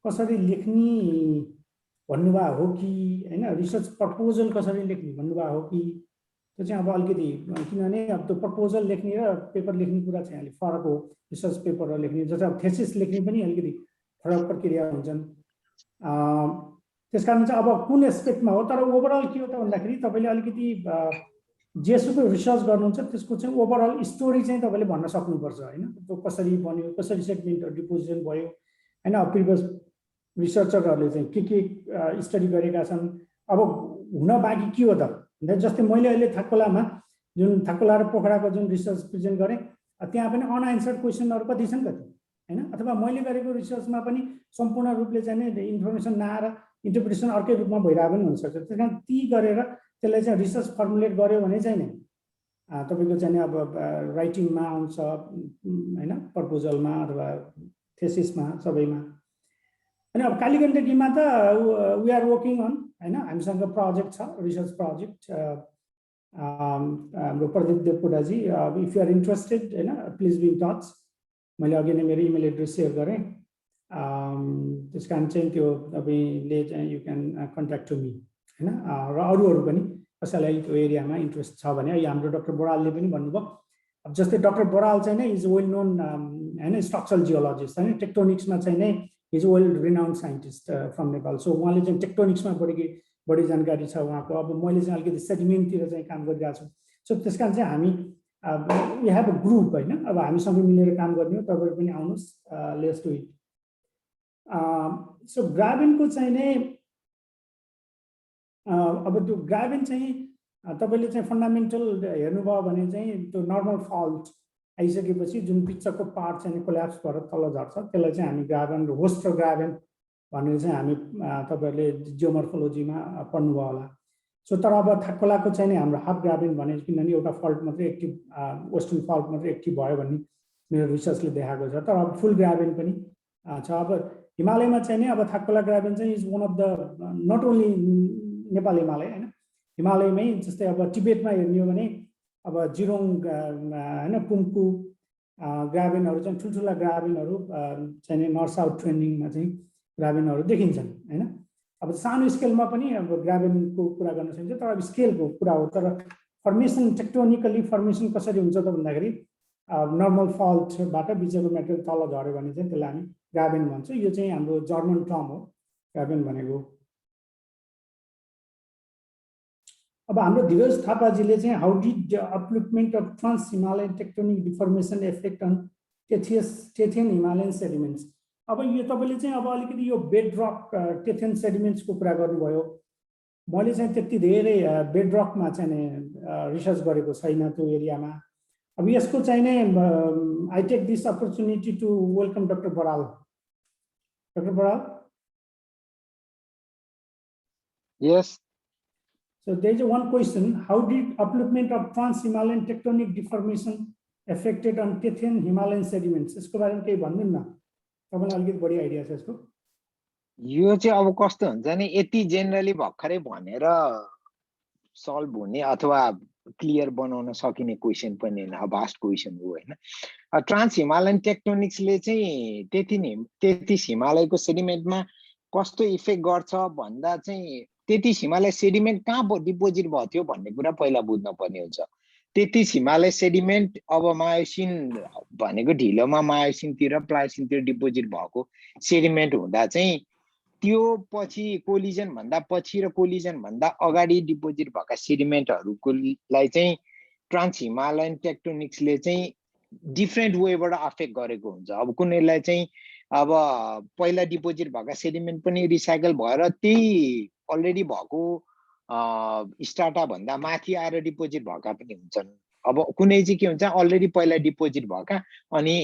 कसरी लेख्ने भन्नुभएको हो कि हैन, रिसर्च प्रपोजल कसरी लेख्ने भन्नुभएको हो कि, त्यो चाहिँ अब अलिकति, किनभने अब त्यो प्रपोजल लेख्ने र पेपर लेख्ने कुरा चाहिँ अलिक फरक हो। रिसर्च पेपर लेख्ने जस्तै अब थेसिस लेख्ने पनि अलिकति फरक प्रक्रिया हुन्छन्। त्यसकारण चाहिँ अब कुन एस्पेक्टमा हो, तर ओभरअल के हो त भन्दाखेरि तपाईँले अलिकति जेसुकै रिसर्च गर्नुहुन्छ त्यसको चाहिँ ओभरअल स्टोरी चाहिँ तपाईँले भन्न सक्नुपर्छ हैन। त्यो कसरी बन्यो, कसरी सेडिमेन्ट डिपोजिसन भयो हैन, प्रिभियस रिसर्चरहरूले चाहिँ के स्टडी गरेका छन्। अब हुन बाँकी के हो त भन्दा जस्तै मैले अहिले थाक्कोलामा जुन थाक्कोला र पोखराको जुन रिसर्च प्रेजेन्ट गरेँ, त्यहाँ पनि अनआन्सर्ड क्वेसनहरू कति छन् कति हैन, अथवा मैले गरेको रिसर्चमा पनि सम्पूर्ण रूपले चाहिँ इन्फर्मेसन नआएर इन्टरप्रिटेसन अर्कै रूपमा भइरहेको पनि हुनसक्छ। त्यस कारण ती गरेर त्यसलाई चाहिँ रिसर्च फर्मुलेट गर्यो भने चाहिँ नि तपाईँको चाहिँ अब राइटिङमा आउँछ हैन, प्रपोजलमा अथवा थेसिसमा सबैमा। अनि अब कालीगण्डकीमा त वी आर वर्किङ अन हैन, हामीसँग प्रोजेक्ट छ, रिसर्च प्रोजेक्ट। हाम्रो प्रदीप देवकोटाजी, इफ यु आर इन्ट्रेस्टेड हैन प्लिज बी इन टच। मैले अघि नै मेरो इमेल एड्रेस सेयर गरेँ। त्यस कारण चाहिँ त्यो तपाईँले चाहिँ you can contact to me हैन। र अरूहरू पनि कसैलाई त्यो एरियामा इन्ट्रेस्ट छ भने, हाम्रो डाक्टर बरालले पनि भन्नुभयो। अब जस्तै डाक्टर बराल चाहिँ नै इज वेल नोन हैन, स्ट्रक्चरल जियोलोजिस्ट हैन, टेक्टोनिक्समा चाहिँ नै is well renowned scientist from Nepal. So उहाँले चाहिँ टेक्टोनिक्समा बढी जानकारी छ उहाँको। अब मैले चाहिँ अलिकति सेडिमेन्टतिर चाहिँ काम गरिरहेको छु। सो त्यस कारण चाहिँ हामी वी हेभ अ ग्रुप हैन, अब हामीसँग मिलेर काम गर्ने हो। तपाईँहरू पनि आउनुहोस्, लेट्स डु इट। सो ग्राभेनको चाहिँ नै अब त्यो ग्राभेन चाहिँ तपाईँले चाहिँ फन्डामेन्टल हेर्नुभयो भने चाहिँ त्यो नर्मल फल्ट आइसकेपछि जुन पिक्चरको पार्ट चाहिँ कोल्याप्स भएर तल झर्छ त्यसलाई चाहिँ हामी ग्राभेन र होस्ट ग्राभेन भनेर चाहिँ हामी तपाईँहरूले जियोमर्फोलोजीमा पढ्नुभयो होला। सो तर अब थाक्कोलाको चाहिँ नि हाम्रो हाफ ग्राभेन भने, किनभने एउटा फल्ट मात्रै एक्टिभ, वेस्टर्न फल्ट मात्रै एक्टिभ भयो भन्ने मेरो रिसर्चले देखाएको छ। तर अब फुल ग्राभेन पनि छ। अब हिमालयमा चाहिँ नि अब थाक्कोला ग्राभेन चाहिँ is one of the not only Nepal Himalaya हैन, हिमालयमै जस्तै अब टिबेटमा हेर्ने हो भने अब जिरोङ हैन, पुम्कु ग्राभेनहरू चाहिँ ठुल्ठुला ग्राभेनहरू चाहिँ नर्थ साउथ ट्रेन्डिङमा चाहिँ ग्राभेनहरू देखिन्छन् हैन। अब सानो स्केलमा पनि अब ग्राभेनको कुरा गर्न सकिन्छ, तर अब स्केलको कुरा हो। तर फर्मेसन टेक्टोनिकली फर्मेसन कसरी हुन्छ त भन्दाखेरि नर्मल फल्टबाट बिचको मेटेरियल तल झऱ्यो भने चाहिँ त्यसलाई हामी ग्राभेन भन्छौँ। यो चाहिँ हाम्रो जर्मन टर्म हो ग्राभेन भनेको। अब हाम्रो धीरज थापाजीले चाहिँ how did upliftment of trans Himalayan tectonic deformation effect on Tethyan Himalayan sediments. अब यो तपाईँले चाहिँ अब अलिकति यो बेडरक टेथियन सेडिमेन्ट्सको कुरा गर्नुभयो। मैले चाहिँ त्यति धेरै बेडरकमा चाहिँ रिसर्च गरेको छैन त्यो एरियामा। अब यसको चाहिँ नै I take this opportunity to welcome doctor Baral. Doctor Baral, yes. So there is one question: how did upliftment of trans-Himalayan tectonic deformation affected on Tethyan Himalayan sediments? यसको बारेमा केही भन्दिनु न, तपाईलाई अलिकति बढी आइडिया छ यसको। यो चाहिँ अब कस्तो हुन्छ नि, यति जेनरली भर्खरै भनेर सल्भ हुने अथवा क्लियर बनाउन सकिने क्वेसन पनि हैन, भास्ट क्वेसन हो हैन। ट्रान्स हिमालयन टेक्टोनिक्सले चाहिँ तेत्तिस हिमालयको सेडिमेन्टमा कस्तो इफेक्ट गर्छ भन्दा चाहिँ तेत्तिस हिमालय सेडिमेन्ट कहाँ डिपोजिट भएको थियो भन्ने कुरा पहिला बुझ्न पर्ने हुन्छ। तेत्तिस हिमालय सेडिमेन्ट अब मायोसिन भनेको ढिलोमा मायोसिनतिर प्लायोसिनतिर डिपोजिट भएको सेडिमेन्ट हुँदा चाहिँ त्यो पछि कोलिजन भन्दा पछि र कोलिजन भन्दा अगाडि डिपोजिट भएका सेडिमेन्टहरूलाई चाहिँ ट्रान्स हिमालयन टेक्टोनिक्सले चाहिँ डिफ्रेन्ट वेबाट अफेक्ट गरेको हुन्छ। अब कुनैलाई चाहिँ अब पहिला डिपोजिट भएका सेडिमेन्ट पनि रिसाइकल भएर त्यही अलरेडी भएको स्टार्टा भन्दा माथि आएर डिपोजिट भएका पनि हुन्छन्। अब कुनै चाहिँ के हुन्छ, अलरेडी पहिला डिपोजिट भएका अनि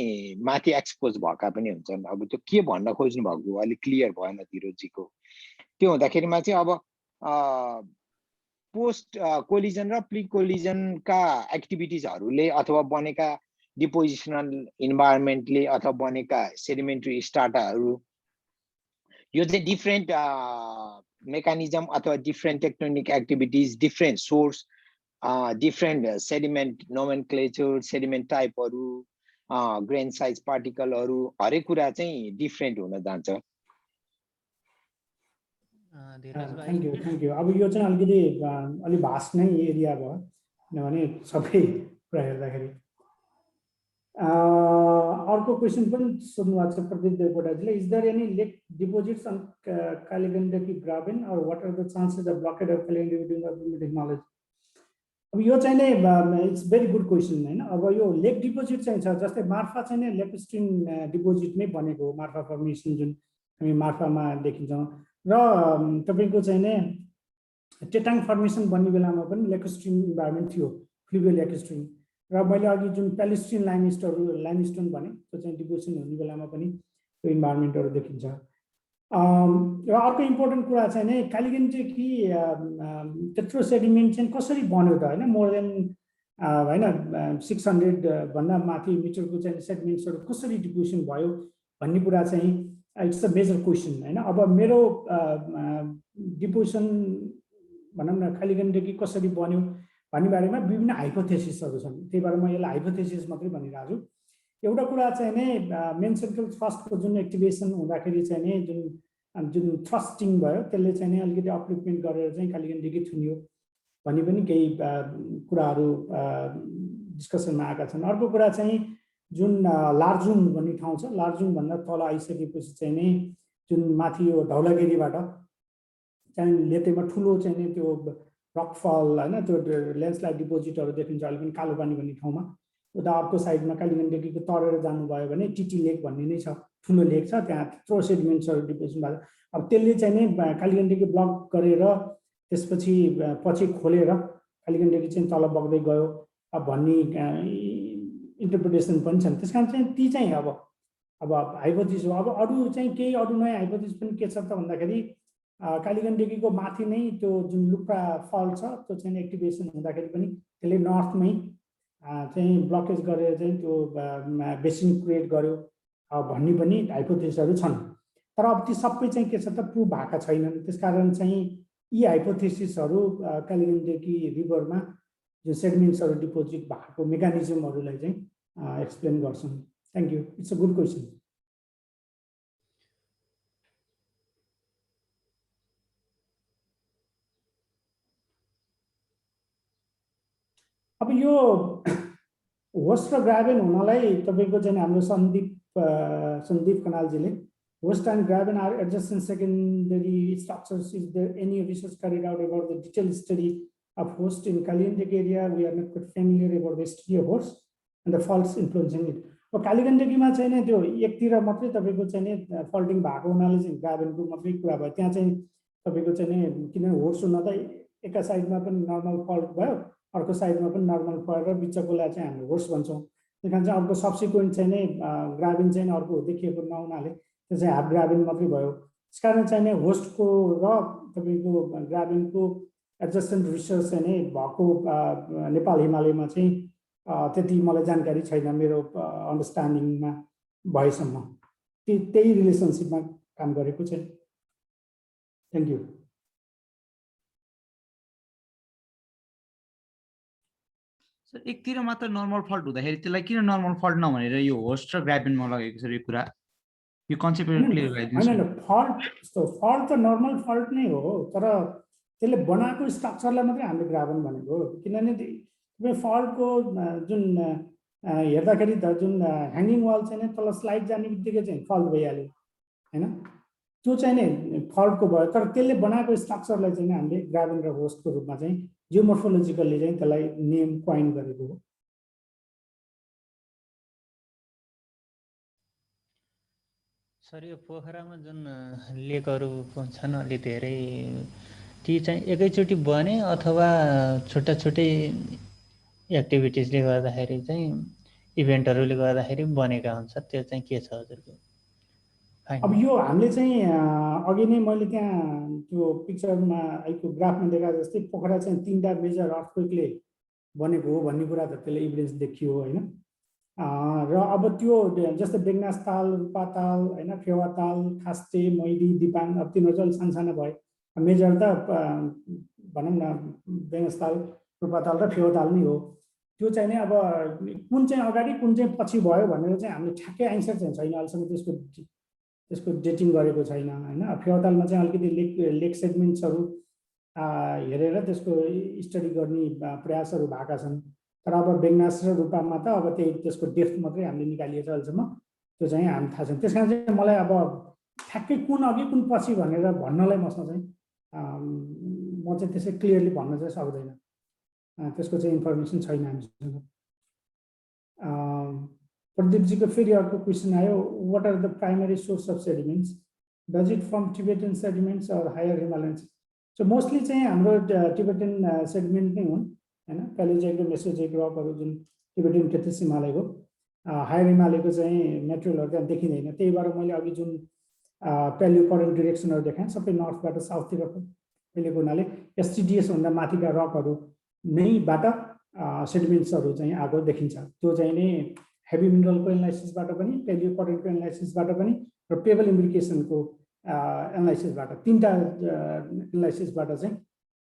माथि एक्सपोज भएका पनि हुन्छन्। अब त्यो के भन्न खोज्नु भएको अलिक क्लियर भएन धीरजजीको। त्यो हुँदाखेरिमा चाहिँ अब पोस्ट कोलिजन र प्री कोलिजनका एक्टिभिटिजहरूले अथवा बनेका डिपोजिसनल इन्भाइरोमेन्टले अथवा बनेका सेडिमेन्ट्री स्टार्टाहरू यो चाहिँ डिफ्रेन्ट मेकानिजम अथवा different tectonic activities, different source, different sediment nomenclature, sediment टाइपहरू, ग्रेन साइज पार्टिकलहरू, हरेक कुरा चाहिँ डिफ्रेन्ट हुन जान्छ। Thank you. अब यो चाहिँ अलिकति अलि भास्ट नै एरिया भयो, किनभने सबै कुरा हेर्दाखेरि। अर्को क्वेसन पनि सोध्नु भएको छ प्रदीप देवकोटाजीले, is there any lake deposits on Kaligandaki graben or what are the chances of blockade of Kaligandaki during alternative knowledge? अब यो चाहिँ नै इट्स भेरी गुड क्वेसन हैन। अब यो लेक डिपोजिट चाहिँ छ, जस्तै मार्फा चाहिँ नै लेपस्ट्रिन डिपोजिट नै बनेको हो, मार्फा फर्मेसन जुन हामी मार्फामा देखिन्छौँ। र तपाईँको चाहिँ नै टेटाङ फर्मेसन बन्ने बेलामा पनि लेकस्ट्रिन इन्भाइरोमेन्ट थियो, फ्लुभियल लेकस्ट्रिन। र मैले अघि जुन प्यालेस्ट्रिन लाइमस्टोन भने त्यो चाहिँ डिपोजिसन हुने बेलामा पनि त्यो इन्भाइरोमेन्टहरू देखिन्छ। र अर्को इम्पोर्टेन्ट कुरा चाहिँ नै कालीगण्डकी त्यत्रो सेडिमेन्ट चाहिँ कसरी बन्यो त हैन, मोर देन हैन 600 भन्दा माथि मिटरको चाहिँ सेडिमेन्ट्सहरू कसरी डिपोजिसन भयो भन्ने कुरा चाहिँ इट्स अ मेजर क्वेसन हैन। अब मेरो डिपोजिसन भनौँ न कालीगण्डकी कसरी बन्यो भन्ने बारेमा विभिन्न हाइपोथेसिसहरू छन्, त्यही भएर म यसलाई हाइपोथेसिस मात्रै भनिरहेको छु। एउटा कुरा चाहिँ नै मेन सेन्ट्रल थ्रस्टको जुन एक्टिभेसन हुँदाखेरि चाहिँ नै जुन थ्रस्टिङ भयो त्यसले चाहिँ नै अलिकति अपलिफ्टमेन्ट गरेर चाहिँ कालीगण्डकी थुनियो भन्ने पनि केही कुराहरू डिस्कसनमा आएका छन्। अर्को कुरा चाहिँ जुन लार्जुङ भन्ने ठाउँ छ, लार्जुङ भन्दा तल आइसकेपछि चाहिँ नै जुन माथि यो धौलागिरीबाट चाहिँ लेतेमा ठुलो चाहिँ नै त्यो रकफल हैन, त्यो ल्यान्डस्लाइड डिपोजिटहरू देखिन्छ अहिले पनि कालो पानी भन्ने ठाउँमा। उता अर्को साइडमा कालीगण्डकीको तरेर जानुभयो भने टिटी लेक भन्ने नै छ, ठुलो लेक छ, त्यहाँ थ्रो सेडिमेन्ट्सहरू डिपोजिसन भएको। अब त्यसले चाहिँ नै कालीगण्डकी ब्लक गरेर त्यसपछि पछि खोलेर कालीगण्डकी चाहिँ तल बग्दै गयो भन्ने इन्टरप्रिटेसन पनि छन्। त्यस कारण चाहिँ ती चाहिँ अब हाइपोथेसिस हो। अब अरू चाहिँ केही अरू नयाँ हाइपोथेसिस पनि के छ त भन्दाखेरि कालीगण्डकीको माथि नै त्यो जुन लुप्रा फल छ त्यो चाहिँ एक्टिभेसन हुँदाखेरि पनि त्यसले नर्थमै चाहिँ ब्लकेज गरेर चाहिँ त्यो बेसिन क्रिएट गर्यो भन्ने पनि हाइपोथेसिसहरू छन्। तर अब ती सबै चाहिँ के छ त प्रुभ भएका छैनन्। त्यसकारण चाहिँ यी हाइपोथेसिसहरू कालीगण्डकी रिभरमा जुन सेडिमेन्ट्सहरू डिपोजिट भएको मेकानिजमहरूलाई चाहिँ एक्सप्लेन गर्छन्। Thank you, it's a good question. अब यो होस्ट र ग्राभेन हुनलाई तपाईँको चाहिँ हाम्रो सन्दीप कनालजीले horst and graben are adjacent secondary structures, is there any research carried out about the detail study of horst in Kaligandaki area? We are not familiar about the study of horst and the faults influencing it. अब कालीगण्डकीमा चाहिँ नै त्यो एकतिर मात्रै तपाईँको चाहिँ नै फल्टिङ भएको हुनाले चाहिँ ग्राभेनको मात्रै कुरा भयो। त्यहाँ चाहिँ तपाईँको चाहिँ नै किनभने होस्ट हुन त एका साइडमा पनि नर्मल फल्ट भयो, अर्को साइडमा पनि नर्मल फल्ट र बिचकोलाई चाहिँ हामी होस्ट भन्छौँ। त्यस कारण चाहिँ अर्को सब्सिक्वेन्ट चाहिँ नै ग्राभेन चाहिँ अर्को देखिएको नहुनाले त्यो चाहिँ हाफ ग्राभेन मात्रै भयो। त्यसकारण चाहिँ नै होस्टको र तपाईँको ग्राभेनको एडजस्टेन्ट रिसर्च चाहिँ नै भएको नेपाल हिमालयमा चाहिँ त्यति मलाई जानकारी छैन, मेरो अन्डरस्ट्यान्डिङमा भएसम्म त्यही रिलेसनसिपमा काम गरेको चाहिँ। Thank you. सर एकतिर मात्र नर्मल फल्ट हुँदाखेरि त्यसलाई किन नर्मल फल्ट नभनेर यो होस्ट र ग्राभेनमा लगेको छ यो कुरा? यो कन्सेप्ट क्लियर गरिदिनुहोस्। हैन, फल्ट त नर्मल फल्ट नै हो, तर त्यसले बनाएको स्ट्रक्चरलाई मात्रै हामीले ग्राभेन भनेको। किनभने तपाईँ फल्टको जुन हेर्दाखेरि त जुन ह्याङ्गिङ वाल चाहिँ तल स्लाइड जाने बित्तिकै चाहिँ फल्ट भइहाल्यो हैन, त्यो चाहिँ नै फल्टको भयो। तर त्यसले बनाएको स्ट्रक्चरलाई चाहिँ हामीले ग्राभेन र होस्टको रूपमा चाहिँ जियोमोर्फोलोजिकल्ली चाहिँ त्यसलाई नेम क्वाइन गरेको हो। सर यो पोखरामा जुन लेकहरू छन् अलि धेरै, ती चाहिँ एकैचोटि बने अथवा छुट्टा छुट्टै एक्टिभिटिजले गर्दाखेरि चाहिँ इभेन्टहरूले गर्दाखेरि बनेका हुन्छ, त्यो चाहिँ के छ हजुरको? अब यो हामीले चाहिँ अघि नै मैले त्यहाँ त्यो पिक्चरमा आएको ग्राफमा देखा जस्तै पोखरा चाहिँ 3टा मेजर अर्थक्वेकले बनेको हो भन्ने कुरा त त्यसले इभिडेन्स देखियो हैन। र अब त्यो जस्तै बेगनास ताल, रूपा ताल हैन, फेवा ताल, खास्टे, मैडी, दिपाङ, अब तिनीहरू चाहिँ सानसाना भए मेजर त भनौँ न बेङ्गसताल, रूपाताल र फेवाताल नै हो। त्यो चाहिँ नि अब कुन चाहिँ अगाडि कुन चाहिँ पछि भयो भनेर चाहिँ हामीले ठ्याक्कै एन्सर चाहिँ छैन अहिलेसम्म, त्यसको डेटिङ गरेको छैन होइन। फेवातालमा चाहिँ अलिकति लेक सेगमेन्ट्सहरू हेरेर त्यसको स्टडी गर्ने प्रयासहरू भएका छन्। तर अब बेङ्गास र रूपामा त अब त्यसको डेप्थ मात्रै हामीले निकालिएको छ अहिलेसम्म, त्यो चाहिँ हामी थाहा छैन। त्यस कारण चाहिँ मलाई अब ठ्याक्कै कुन अघि कुन पछि भनेर भन्नलाई मसँग चाहिँ म चाहिँ त्यसै क्लियरली भन्न चाहिँ सक्दैन, त्यसको चाहिँ इन्फर्मेसन छैन हामीसँग। प्रदीपजीको फेरि अर्को क्वेसन आयो, what are the primary source of sediments, does it from Tibetan sediments or higher Himalayan? So mostly चाहिँ हाम्रो टिबेटन सेडिमेन्ट नै हुन् होइन, प्यालियोजेक र मेसोजेक रकहरू जुन टिबेटन टेथिस हिमालयको, हायर हिमालयको चाहिँ मेटेरियलहरू त्यहाँ देखिँदैन। त्यही भएर मैले अघि जुन प्यालियो करेन्ट डिरेक्सनहरू देखाएँ सबै नर्थबाट साउथतिर फैलिएको हुनाले एसटिडिएस भन्दा माथिका रकहरू नैबाट सेडिमेन्ट्सहरू चाहिँ आएको देखिन्छ। त्यो चाहिँ नि हेभी मिनरलको एनालाइसिसबाट पनि, प्यालियो करेन्टको एनालाइसिसबाट पनि र पेबल इम्प्लिकेसनको एनालाइसिसबाट, तीनटा एनालाइसिसबाट चाहिँ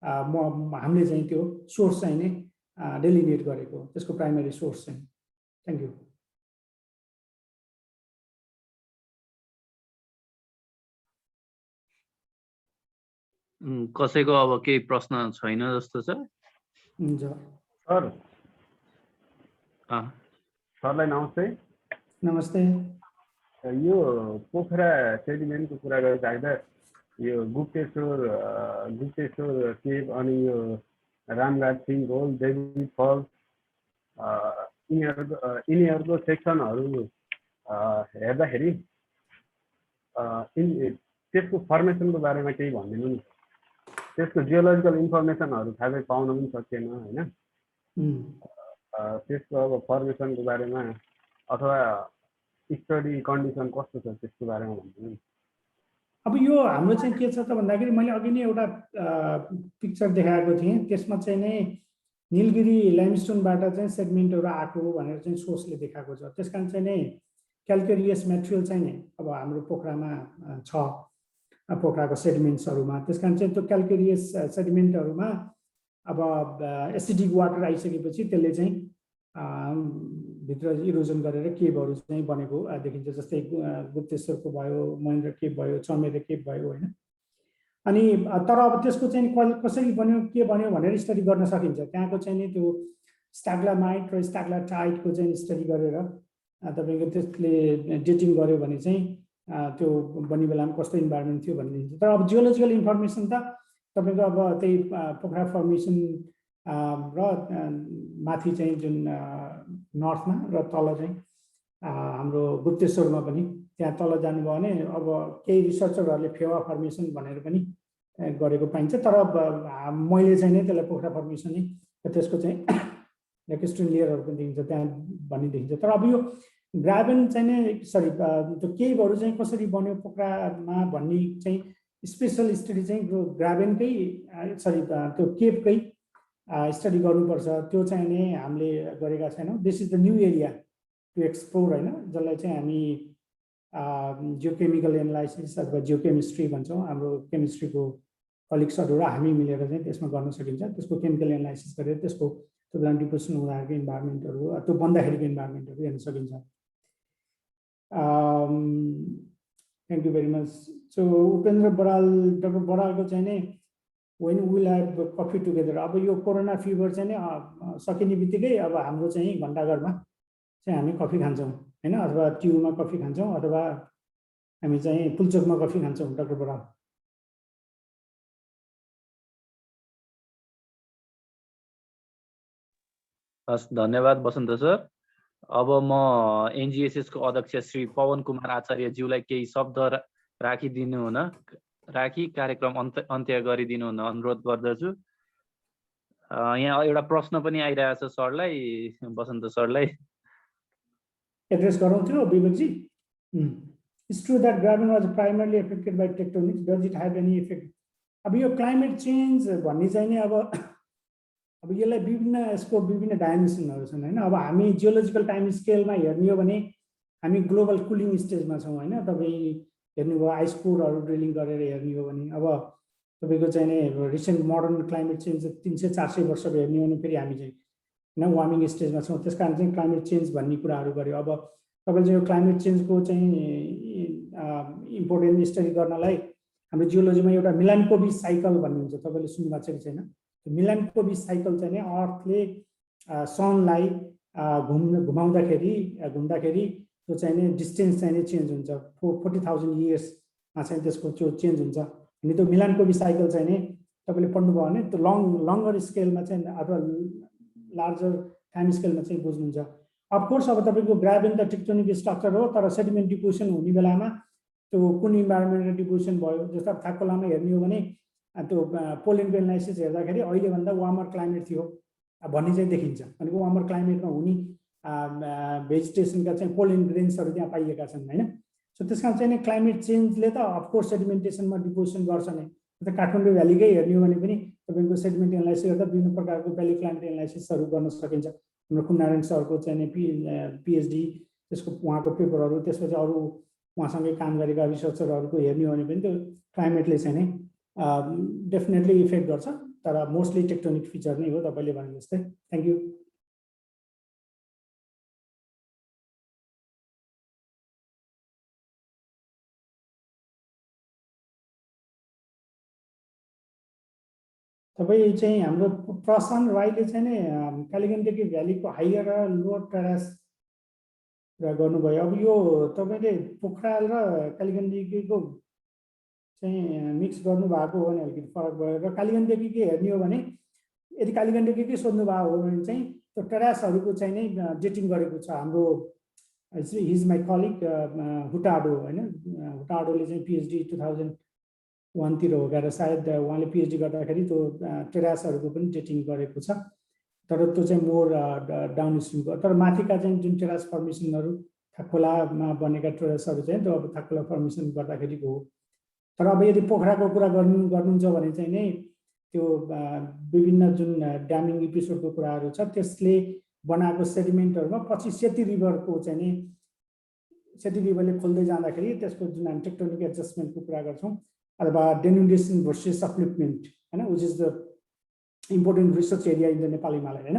हामीले चाहिँ त्यो सोर्स चाहिँ नै डेलिनेट गरेको, त्यसको प्राइमरी सोर्स चाहिँ। Thank you. कसैको अब केही प्रश्न छैन जस्तो छ? हुन्छ सर, सरलाई नमस्ते। नमस्ते। यो पोखरा सेडिमेन्टको कुरा गरिराख्दा यो गुप्तेश्वर केभ अनि यो रामघाट सिंह होल, देवी फल्स यिनीहरूको सेक्सनहरू हेर्दाखेरि त्यसको फर्मेसनको बारेमा केही भनिदिनु नि। त्यसको जियोलोजिकल इन्फर्मेसनहरू थाहा पाउन पनि सकिएन होइन। त्यसको अब फर्मेसनको बारेमा अथवा स्टडी कन्डिसन कस्तो छ त्यसको बारेमा भनिदिनु नि। अब यो हाम्रो चाहिँ के छ त भन्दाखेरि मैले अघि नै एउटा पिक्चर देखाएको थिएँ, त्यसमा चाहिँ नै नीलगिरी लाइमस्टोनबाट चाहिँ सेगमेन्टहरू आएको भनेर चाहिँ सोर्सले देखाएको छ। त्यस कारण चाहिँ नै क्याल्केरियस मेटेरियल चाहिँ नै अब हाम्रो पोखरामा छ, पोखराको सेडिमेन्ट्सहरूमा। त्यस कारण चाहिँ त्यो क्याल्केरियस सेडिमेन्टहरूमा अब एसिडिक वाटर आइसकेपछि त्यसले चाहिँ भित्र इरोजन गरेर केभहरू चाहिँ बनेको देखिन्छ। जस्तै गुप्तेश्वरको भयो, महेन्द्र केभ भयो, चमेरे केभ भयो होइन। अनि तर अब त्यसको चाहिँ कसरी बन्यो के बन्यो भनेर स्टडी गर्न सकिन्छ। त्यहाँको चाहिँ नि त्यो स्ट्याग्लामाइट र स्ट्याग्लाटाइटको चाहिँ स्टडी गरेर तपाईँको त्यसले डेटिङ गर्यो भने चाहिँ त्यो बन्ने बेलामा कस्तो इन्भाइरोमेन्ट थियो भन्ने दिन्छ। तर अब जियोलोजिकल इन्फर्मेसन त तपाईँको अब त्यही पोखरा फर्मेसन र माथि चाहिँ जुन नर्थमा र तल चाहिँ हाम्रो गुप्तेश्वरमा पनि, त्यहाँ तल जानुभयो भने अब केही रिसर्चरहरूले फेवा फर्मेसन भनेर पनि गरेको पाइन्छ। तर मैले चाहिँ नै त्यसलाई पोखरा फर्मेसन नै त्यसको चाहिँ लेकेस्टोन लेयरहरू पनि देखिन्छ त्यहाँ भन्ने देखिन्छ। तर अब यो ग्राभेन चाहिँ नै त्यो केभहरू चाहिँ कसरी बन्यो पोखरामा भन्ने चाहिँ स्पेसल स्टडी चाहिँ ग्राभेनकै त्यो केभकै स्टडी गर्नुपर्छ। त्यो चाहिँ नै हामीले गरेका छैनौँ। This is the new area to explore होइन, जसलाई चाहिँ हामी जियोकेमिकल एनालाइसिस अथवा जियोकेमिस्ट्री भन्छौँ। हाम्रो केमिस्ट्रीको कलिग्सहरू र हामी मिलेर चाहिँ त्यसमा गर्न सकिन्छ। त्यसको केमिकल एनालाइसिस गरेर त्यसको त्यो बेला डिपोजिसन हुँदाखेरिको इन्भाइरोमेन्टहरू, त्यो बन्दाखेरिको इन्भाइरोमेन्टहरू हेर्न सकिन्छ। Thank you very much. So Upendra Baral, doctor बरालको चाहिँ नै when will have coffee together. अब यो कोरोना फिभर चाहिँ नै सकिने बित्तिकै अब हाम्रो चाहिँ घन्टाघरमा चाहिँ हामी कफी खान्छौँ होइन, अथवा ट्युमा कफी खान्छौँ अथवा हामी चाहिँ पुल्चोकमा कफी खान्छौँ। डाक्टर बराल। हस्, धन्यवाद बसन्त सर। अब म एनजिएसएसको अध्यक्ष श्री पवन कुमार आचार्यज्यूलाई केही शब्द राखी कार्यक्रम अन्त्य गरिदिनु हुन अनुरोध गर्दछु। यहाँ एउटा प्रश्न पनि आइरहेछ सरलाई, बसन्त सरलाई। एड्रेस गरौँ थियो Vivekji. It's true that graben was primarily affected by tectonics. Does it have any effect? अब यो क्लाइमेट चेन्ज भन्ने चाहिँ नि अब यसलाई यसको विभिन्न डाइमेन्सनहरू छन् होइन। अब हामी जियोलोजिकल टाइम स्केलमा हेर्ने हो भने हामी ग्लोबल कुलिङ स्टेजमा छौँ होइन। तपाईँ हेर्नुभयो आइस कोरहरू ड्रिलिङ गरेर हेर्ने हो भने अब तपाईँको चाहिँ नि रिसेन्ट मोडर्न क्लाइमेट चेन्ज 300-400 वर्षको हेर्ने हो भने फेरि हामी चाहिँ होइन वार्मिङ स्टेजमा छौँ। त्यस कारण चाहिँ क्लाइमेट चेन्ज भन्ने कुराहरू गर्यो। अब तपाईँले चाहिँ यो क्लाइमेट चेन्जको चाहिँ इम्पोर्टेन्ट स्टडी गर्नलाई हाम्रो जियोलोजीमा एउटा मिलानकोभिच साइकल भन्ने हुन्छ, तपाईँले सुन्नुभएको छ कि छैन? मिलानकोभिच साइकल चाहिँ नि अर्थले सनलाई घुमाउँदाखेरि त्यो चाहिँ नि डिस्टेन्स चाहिँ नि चेन्ज हुन्छ। 40,000 इयर्समा चाहिँ त्यसको त्यो चेन्ज हुन्छ। अनि त्यो मिलानकोभिच साइकल चाहिँ नि तपाईँले पढ्नुभयो भने त्यो लङ्गर स्केलमा चाहिँ अथवा लार्जर टाइम स्केलमा चाहिँ बुझ्नुहुन्छ। अफकोर्स अब तपाईँको ग्राभेन त टेक्टोनिक स्ट्रक्चर हो, तर सेडिमेन्ट डिपोजिसन हुने बेलामा त्यो कुन इन्भाइरोमेन्टल डिपोजिसन भयो, जस्तो अब थाकोलामा हेर्ने हो भने त्यो पोलेनको एनालाइसिस हेर्दाखेरि अहिलेभन्दा वार्मर क्लाइमेट थियो भन्ने चाहिँ देखिन्छ। भनेको वार्मर क्लाइमेटमा हुने भेजिटेसनका चाहिँ पोलेन ग्रेन्सहरू त्यहाँ पाइएका छन् होइन। सो त्यस कारण चाहिँ क्लाइमेट चेन्जले त अफकोर्स सेडिमेन्टेसनमा डिपोजिसन गर्छ नै। त काठमाडौँ भ्यालीकै हेर्ने हो भने पनि तपाईँको सेडिमेन्ट एनालाइसिस गर्दा विभिन्न प्रकारको भ्याली क्लाइमेट एनालाइसिसहरू गर्न सकिन्छ। हाम्रो कुमारण सरको चाहिँ पिएचडी त्यसको उहाँको पेपरहरू, त्यसपछि अरू उहाँसँगै काम गरेका रिसर्चरहरूको हेर्ने हो भने पनि त्यो क्लाइमेटले चाहिँ डेफिनेटली इफेक्ट गर्छ, तर मोस्टली टेक्टोनिक फिचर नै हो तपाईँले भने जस्तै। Thank you. तपाईँ चाहिँ हाम्रो प्रशान्त राईले चाहिँ नि कालीगण्डकी भ्यालीको हायर र लोवर टेरेस कुरा गर्नुभयो। अब यो तपाईँले पोखराल र कालीगण्डकीको चाहिँ मिक्स गर्नुभएको हो भने अलिकति फरक भयो। र कालीगण्डकीकै हेर्ने हो भने यदि कालीगण्डकीकै सोध्नु भएको हो भने चाहिँ त्यो टेरेसहरूको चाहिँ नै डेटिङ गरेको छ हाम्रो हिज माई कलिग हुटाडो होइन। हुटाडोले चाहिँ पिएचडी 2001 हो गएर सायद उहाँले पिएचडी गर्दाखेरि त्यो टेरासहरूको पनि डेटिङ गरेको छ, तर त्यो चाहिँ मोर डाउन स्ट्रिमको। तर माथिका चाहिँ जुन टेरास फर्मेसनहरू थाकोलामा बनेका टेरासहरू चाहिँ त्यो अब थाकोला फर्मेसन गर्दाखेरिको हो। तर अब यदि पोखराको कुरा गर्नुहुन्छ भने चाहिँ नै त्यो विभिन्न जुन ड्यामिङ एपिसोडको कुराहरू छ त्यसले बनाएको सेडिमेन्टहरूमा पछि सेती रिभरको चाहिँ नि सेती रिभरले खोल्दै जाँदाखेरि त्यसको जुन हामी टेक्टोनिक एडजस्टमेन्टको कुरा गर्छौँ अथवा डेनुडेसन भर्सेस अपलिफ्टमेन्ट होइन, which is the important research area in the Nepal Himalaya होइन।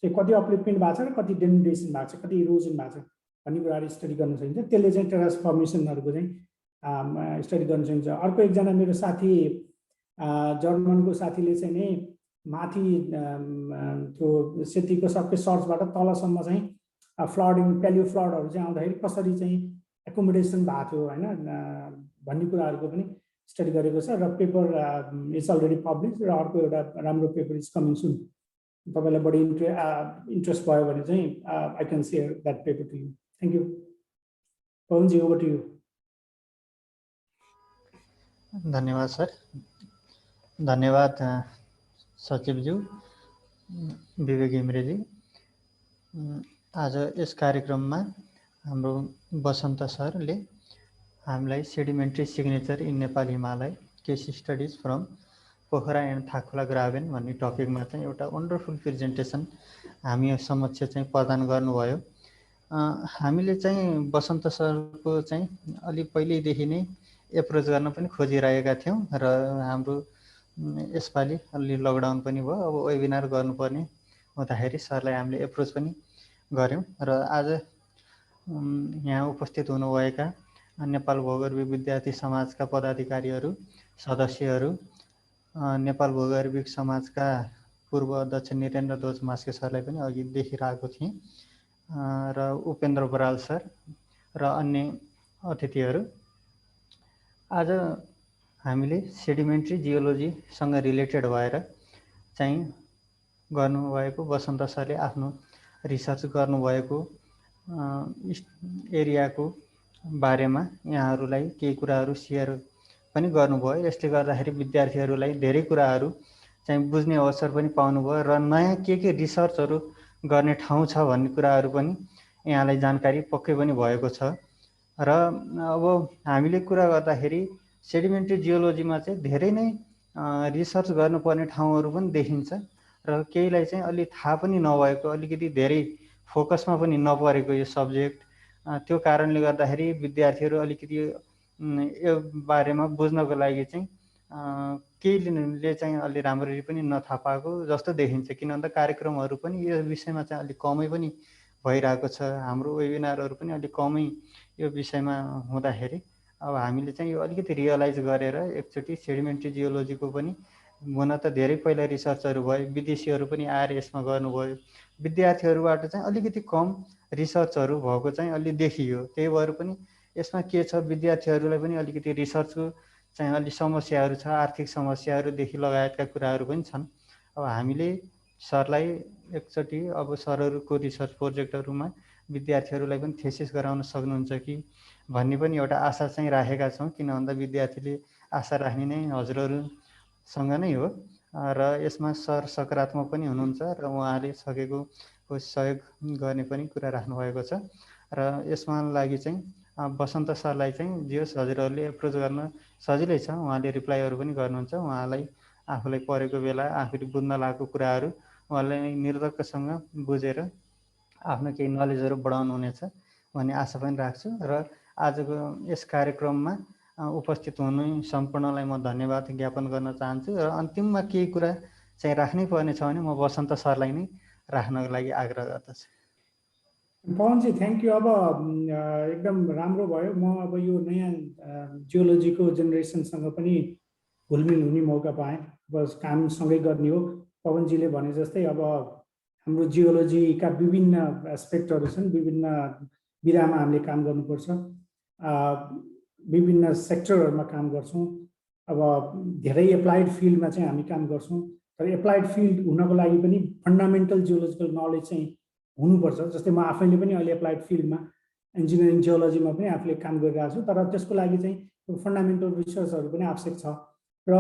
चाहिँ कति अपलिफ्टमेन्ट भएको छ र कति डेनुडेसन भएको छ, कति इरोजन भएको छ भन्ने कुराहरू स्टडी गर्न सकिन्छ। त्यसले चाहिँ टेरास फर्मेसनहरूको चाहिँ स्टडी गर्न सकिन्छ। अर्को एकजना मेरो साथी जर्मनको साथीले चाहिँ नि माथि त्यो सेतीको सबै सर्चबाट तलसम्म चाहिँ फ्लडिङ प्यालियो फ्लडहरू चाहिँ आउँदाखेरि कसरी चाहिँ एकोमोडेसन भएको थियो होइन भन्ने कुराहरूको पनि स्टडी गरेको छ। र पेपर इट्स अलरेडी पब्लिस र अर्को एउटा राम्रो पेपर इज कमिङ सुन। तपाईँलाई बढी इन्ट्रेस्ट भयो भने चाहिँ I can share that paper to you. Thank you. पवनजी ओभर टु यु। धन्यवाद सर। धन्यवाद सचिवज्यू विवेक घिमिरेजी। आज यस कार्यक्रममा हाम्रो बसन्त सरले हामीलाई sedimentary signature in Nepal Himalaya case studies from Pokhara and Thakkhola graben भन्ने टपिकमा चाहिँ एउटा वन्डरफुल प्रेजेन्टेसन हामी समक्ष चाहिँ प्रदान गर्नुभयो। हामीले चाहिँ बसन्त सरको चाहिँ अलि पहिल्यैदेखि नै एप्रोच गर्न पनि खोजिरहेका थियौँ र हाम्रो यसपालि अलि लकडाउन पनि भयो, अब वेबिनार गर्नुपर्ने हुँदाखेरि सरलाई हामीले एप्रोच पनि गऱ्यौँ र आज यहाँ उपस्थित हुनुभएका नेपाल भूगर्भिक विद्यार्थी समाजका पदाधिकारीहरू, सदस्यहरू, नेपाल भूगर्भिक समाजका पूर्व अध्यक्ष निरेन्द्र ध्वज मास्के सरलाई पनि अघि देखिरहेको थिएँ र उपेन्द्र बराल सर र अन्य अतिथिहरू। आज हामीले सेडिमेन्ट्री जियोलोजीसँग रिलेटेड भएर चाहिँ गर्नुभएको बसन्त सरले आफ्नो रिसर्च गर्नुभएको एरियाको बारेमा यहाँहरूलाई केही कुराहरू सेयर पनि गर्नुभयो। यसले गर्दाखेरि विद्यार्थीहरूलाई धेरै कुराहरू चाहिँ बुझ्ने अवसर पनि पाउनुभयो र नयाँ के रिसर्चहरू गर्ने ठाउँ छ भन्ने कुराहरू पनि यहाँलाई जानकारी पक्कै पनि भएको छ। र अब हामीले कुरा गर्दाखेरि सेडिमेन्ट्री जियोलोजीमा चाहिँ धेरै नै रिसर्च गर्नुपर्ने ठाउँहरू पनि देखिन्छ र केहीलाई चाहिँ अलि थाहा पनि नभएको, अलिकति धेरै फोकसमा पनि नपरेको यो सब्जेक्ट। त्यो कारणले गर्दाखेरि विद्यार्थीहरू अलिकति यो बारेमा बुझ्नको लागि चाहिँ केहीले चाहिँ अलि राम्ररी पनि नथाहा पाएको जस्तो देखिन्छ, किन भन्दा कार्यक्रमहरू पनि यो विषयमा चाहिँ अलिक कमै पनि भइरहेको छ। हाम्रो वेबिनारहरू पनि अलिक कमै यो विषयमा हुँदाखेरि अब हामीले चाहिँ यो अलिकति रियलाइज गरेर एकचोटि सेडिमेन्ट्री जियोलोजीको पनि हुन त धेरै पहिला रिसर्चहरू भयो, विदेशीहरू पनि आएर यसमा गर्नुभयो, विद्यार्थीहरूबाट चाहिँ अलिकति कम रिसर्चहरू भएको चाहिँ अलि देखियो। त्यही भएर पनि यसमा के छ, विद्यार्थीहरूलाई पनि अलिकति रिसर्चको चाहिँ अलि समस्याहरू छ, आर्थिक समस्याहरूदेखि लगायतका कुराहरू पनि छन्। अब हामीले सरलाई एकचोटि अब सरहरूको रिसर्च प्रोजेक्टहरूमा विद्यार्थीहरूलाई पनि थेसिस गराउन सक्नुहुन्छ कि भन्ने पनि एउटा आशा चाहिँ राखेका छौँ, किन भन्दा विद्यार्थीले आशा राख्ने नै हजुरहरूसँग नै हो र यसमा सर सकारात्मक पनि हुनुहुन्छ र उहाँले सकेको सहयोग गर्ने पनि कुरा राख्नुभएको छ र यसमा लागि चाहिँ बसन्त सरलाई चाहिँ जे होस् हजुरहरूले एप्रोच गर्न सजिलै छ, उहाँले रिप्लाईहरू पनि गर्नुहुन्छ। उहाँलाई आफूलाई परेको बेला आफूले बुझ्न लागेको कुराहरू उहाँले निर्धक्कसँग बुझेर आफ्नो केही नलेजहरू बढाउनु हुनेछ भन्ने आशा पनि राख्छु र आजको यस कार्यक्रममा उपस्थित हुनु सम्पूर्णलाई म धन्यवाद ज्ञापन गर्न चाहन्छु र अन्तिममा केही कुरा चाहिँ राख्नै पर्ने छ भने म बसन्त सरलाई नै राख्नको लागि आग्रह गर्दछु। Pawan ji thank you. अब एकदम राम्रो भयो। म अब यो नयाँ जियोलोजीको जेनेरेसनसँग पनि घुलमिल हुने मौका पाएँ। बस काम सँगै गर्ने हो। पवनजीले भने जस्तै अब हाम्रो जियोलोजीका विभिन्न एस्पेक्टहरू छन्, विभिन्न विधामा हामीले काम गर्नुपर्छ, विभिन्न सेक्टरहरूमा काम गर्छौँ। अब धेरै एप्लाइड फिल्डमा चाहिँ हामी काम गर्छौँ, तर एप्लाइड फिल्ड हुनको लागि पनि फन्डामेन्टल जियोलोजिकल नलेज चाहिँ हुनुपर्छ। जस्तै म आफैले पनि अहिले एप्लाइड फिल्डमा इन्जिनियरिङ जियोलोजीमा पनि आफूले काम गरिरहेको छु, तर त्यसको लागि चाहिँ फन्डामेन्टल रिसर्चहरू पनि आवश्यक छ र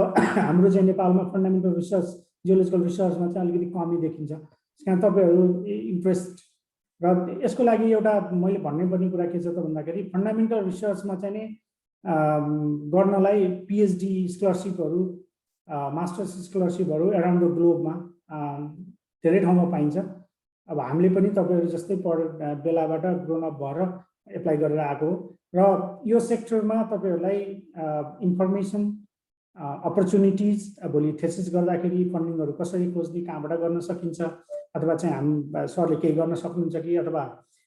हाम्रो चाहिँ नेपालमा फन्डामेन्टल रिसर्च जियोलोजिकल रिसर्चमा चाहिँ अलिकति कमी देखिन्छ। त्यहाँ तपाईँहरू इन्ट्रेस्ट र यसको लागि एउटा मैले भन्नुपर्ने कुरा के छ त भन्दाखेरि फन्डामेन्टल रिसर्चमा चाहिँ नि गर्नलाई पिएचडी स्कलरसिपहरू, मास्टर्स स्कलरसिपहरू एराउन्ड द ग्लोबमा धेरै ठाउँमा पाइन्छ। अब हामीले पनि तपाईँहरू जस्तै बेलाबाट ग्रोन अप भएर एप्लाई गरेर आएको हो र यो सेक्टरमा तपाईँहरूलाई इन्फर्मेसन अपर्च्युनिटिज भोलि थेसिस गर्दाखेरि फन्डिङहरू कसरी खोज्ने, कहाँबाट गर्न सकिन्छ, अथवा चाहिँ हामी सरले केही गर्न सक्नुहुन्छ कि, अथवा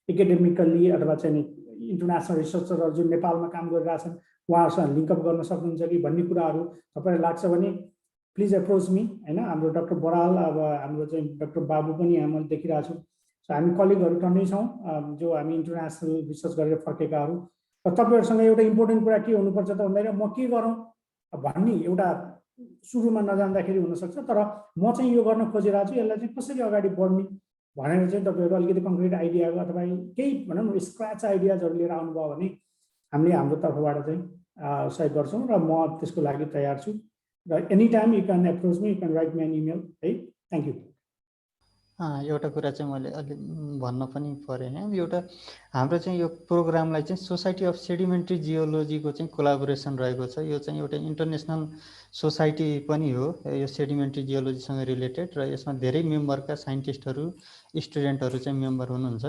एकाडेमिकल्ली अथवा चाहिँ इन्टरनेसनल रिसर्चरहरू जुन नेपालमा काम गरिरहेछन् उहाँहरूसँग लिङ्कअप गर्न सक्नुहुन्छ कि भन्ने कुराहरू तपाईँलाई लाग्छ भने प्लिज एप्रोच मी, होइन। हाम्रो डाक्टर बराल, अब हाम्रो चाहिँ डाक्टर बाबु पनि यहाँ मैले देखिरहेको छु। सो हामी कलिगहरू टन्नै छौँ जो हामी इन्टरनेसनल रिसर्च गरेर फर्केकाहरू। र तपाईँहरूसँग एउटा इम्पोर्टेन्ट कुरा के हुनुपर्छ त भन्दाखेरि म के गरौँ भन्ने एउटा सुरुमा नजान्दाखेरि हुनसक्छ, तर म चाहिँ यो गर्न खोजिरहेको छु, यसलाई चाहिँ कसरी अगाडि बढ्ने भनेर चाहिँ तपाईँहरू अलिकति कङ्क्रिट आइडिया अथवा केही भनौँ न स्क्रच आइडियाजहरू लिएर आउनुभयो भने हामीले हाम्रो तर्फबाट चाहिँ सहयोग गर्छौँ र म त्यसको लागि तयार छु। र any time you can approach me, you can write me an email, है। Thank you. एउटा कुरा चाहिँ मैले अलि भन्न पनि परेन। एउटा हाम्रो चाहिँ यो प्रोग्रामलाई चाहिँ सोसाइटी अफ सेडिमेन्ट्री जियोलोजीको चाहिँ कोलाबोरेसन रहेको छ। यो चाहिँ एउटा इन्टरनेसनल सोसाइटी पनि हो यो सेडिमेन्ट्री जियोलोजीसँग रिलेटेड, र यसमा धेरै मेम्बरका साइन्टिस्टहरू, स्टुडेन्टहरू चाहिँ मेम्बर हुनुहुन्छ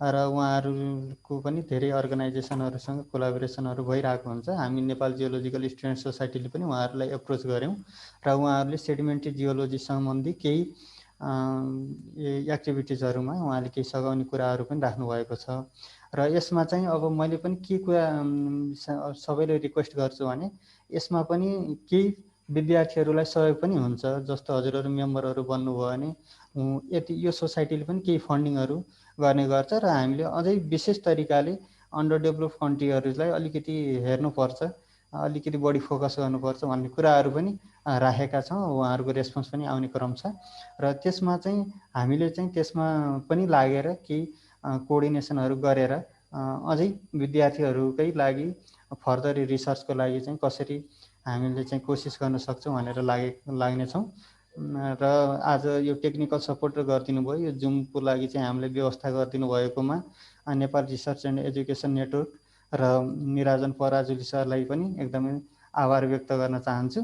र उहाँहरूको पनि धेरै अर्गनाइजेसनहरूसँग कोलाबोरेसनहरू भइरहेको हुन्छ। हामी नेपाल जियोलोजिकल स्टुडेन्ट सोसाइटीले पनि उहाँहरूलाई एप्रोच गऱ्यौँ र उहाँहरूले सेडिमेन्ट्री जियोलोजी सम्बन्धी केही एक्टिभिटिजहरूमा उहाँले केही सघाउने कुराहरू पनि राख्नुभएको छ। र यसमा चाहिँ अब मैले पनि के कुरा सबैले रिक्वेस्ट गर्छु भने यसमा पनि केही विद्यार्थीहरूलाई सहयोग पनि हुन्छ। जस्तो हजुरहरू मेम्बरहरू बन्नुभयो भने यति यो सोसाइटीले पनि केही फन्डिङहरू गर्ने गर्छ र हामीले अझै विशेष तरिकाले अन्डर डेभलप कन्ट्रीहरूलाई अलिकति हेर्नुपर्छ, अलिकति बढी फोकस गर्नुपर्छ भन्ने कुराहरू पनि राखेका छौँ। उहाँहरूको रेस्पोन्स पनि आउने क्रम छ र त्यसमा चाहिँ हामीले चाहिँ त्यसमा पनि लागेर केही कोअर्डिनेसनहरू गरेर अझै विद्यार्थीहरूकै लागि फर्दर रिसर्चको लागि चाहिँ कसरी हामीले चाहिँ कोसिस गर्न सक्छौँ भनेर लाग्नेछौँ। र आज यो टेक्निकल सपोर्ट गरिदिनु भयो, यो जुमको लागि चाहिँ हामीले व्यवस्था गरिदिनु भएकोमा Nepal research and education network र निराजन पराजुली सरलाई पनि एकदमै आभार व्यक्त गर्न चाहन्छु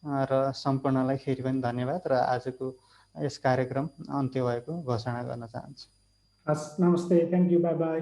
र सम्पूर्णलाई फेरि पनि धन्यवाद र आजको यस कार्यक्रम अन्त्य भएको घोषणा गर्न चाहन्छु। हस्, नमस्ते, थ्याङ्क यू, बाई बाई।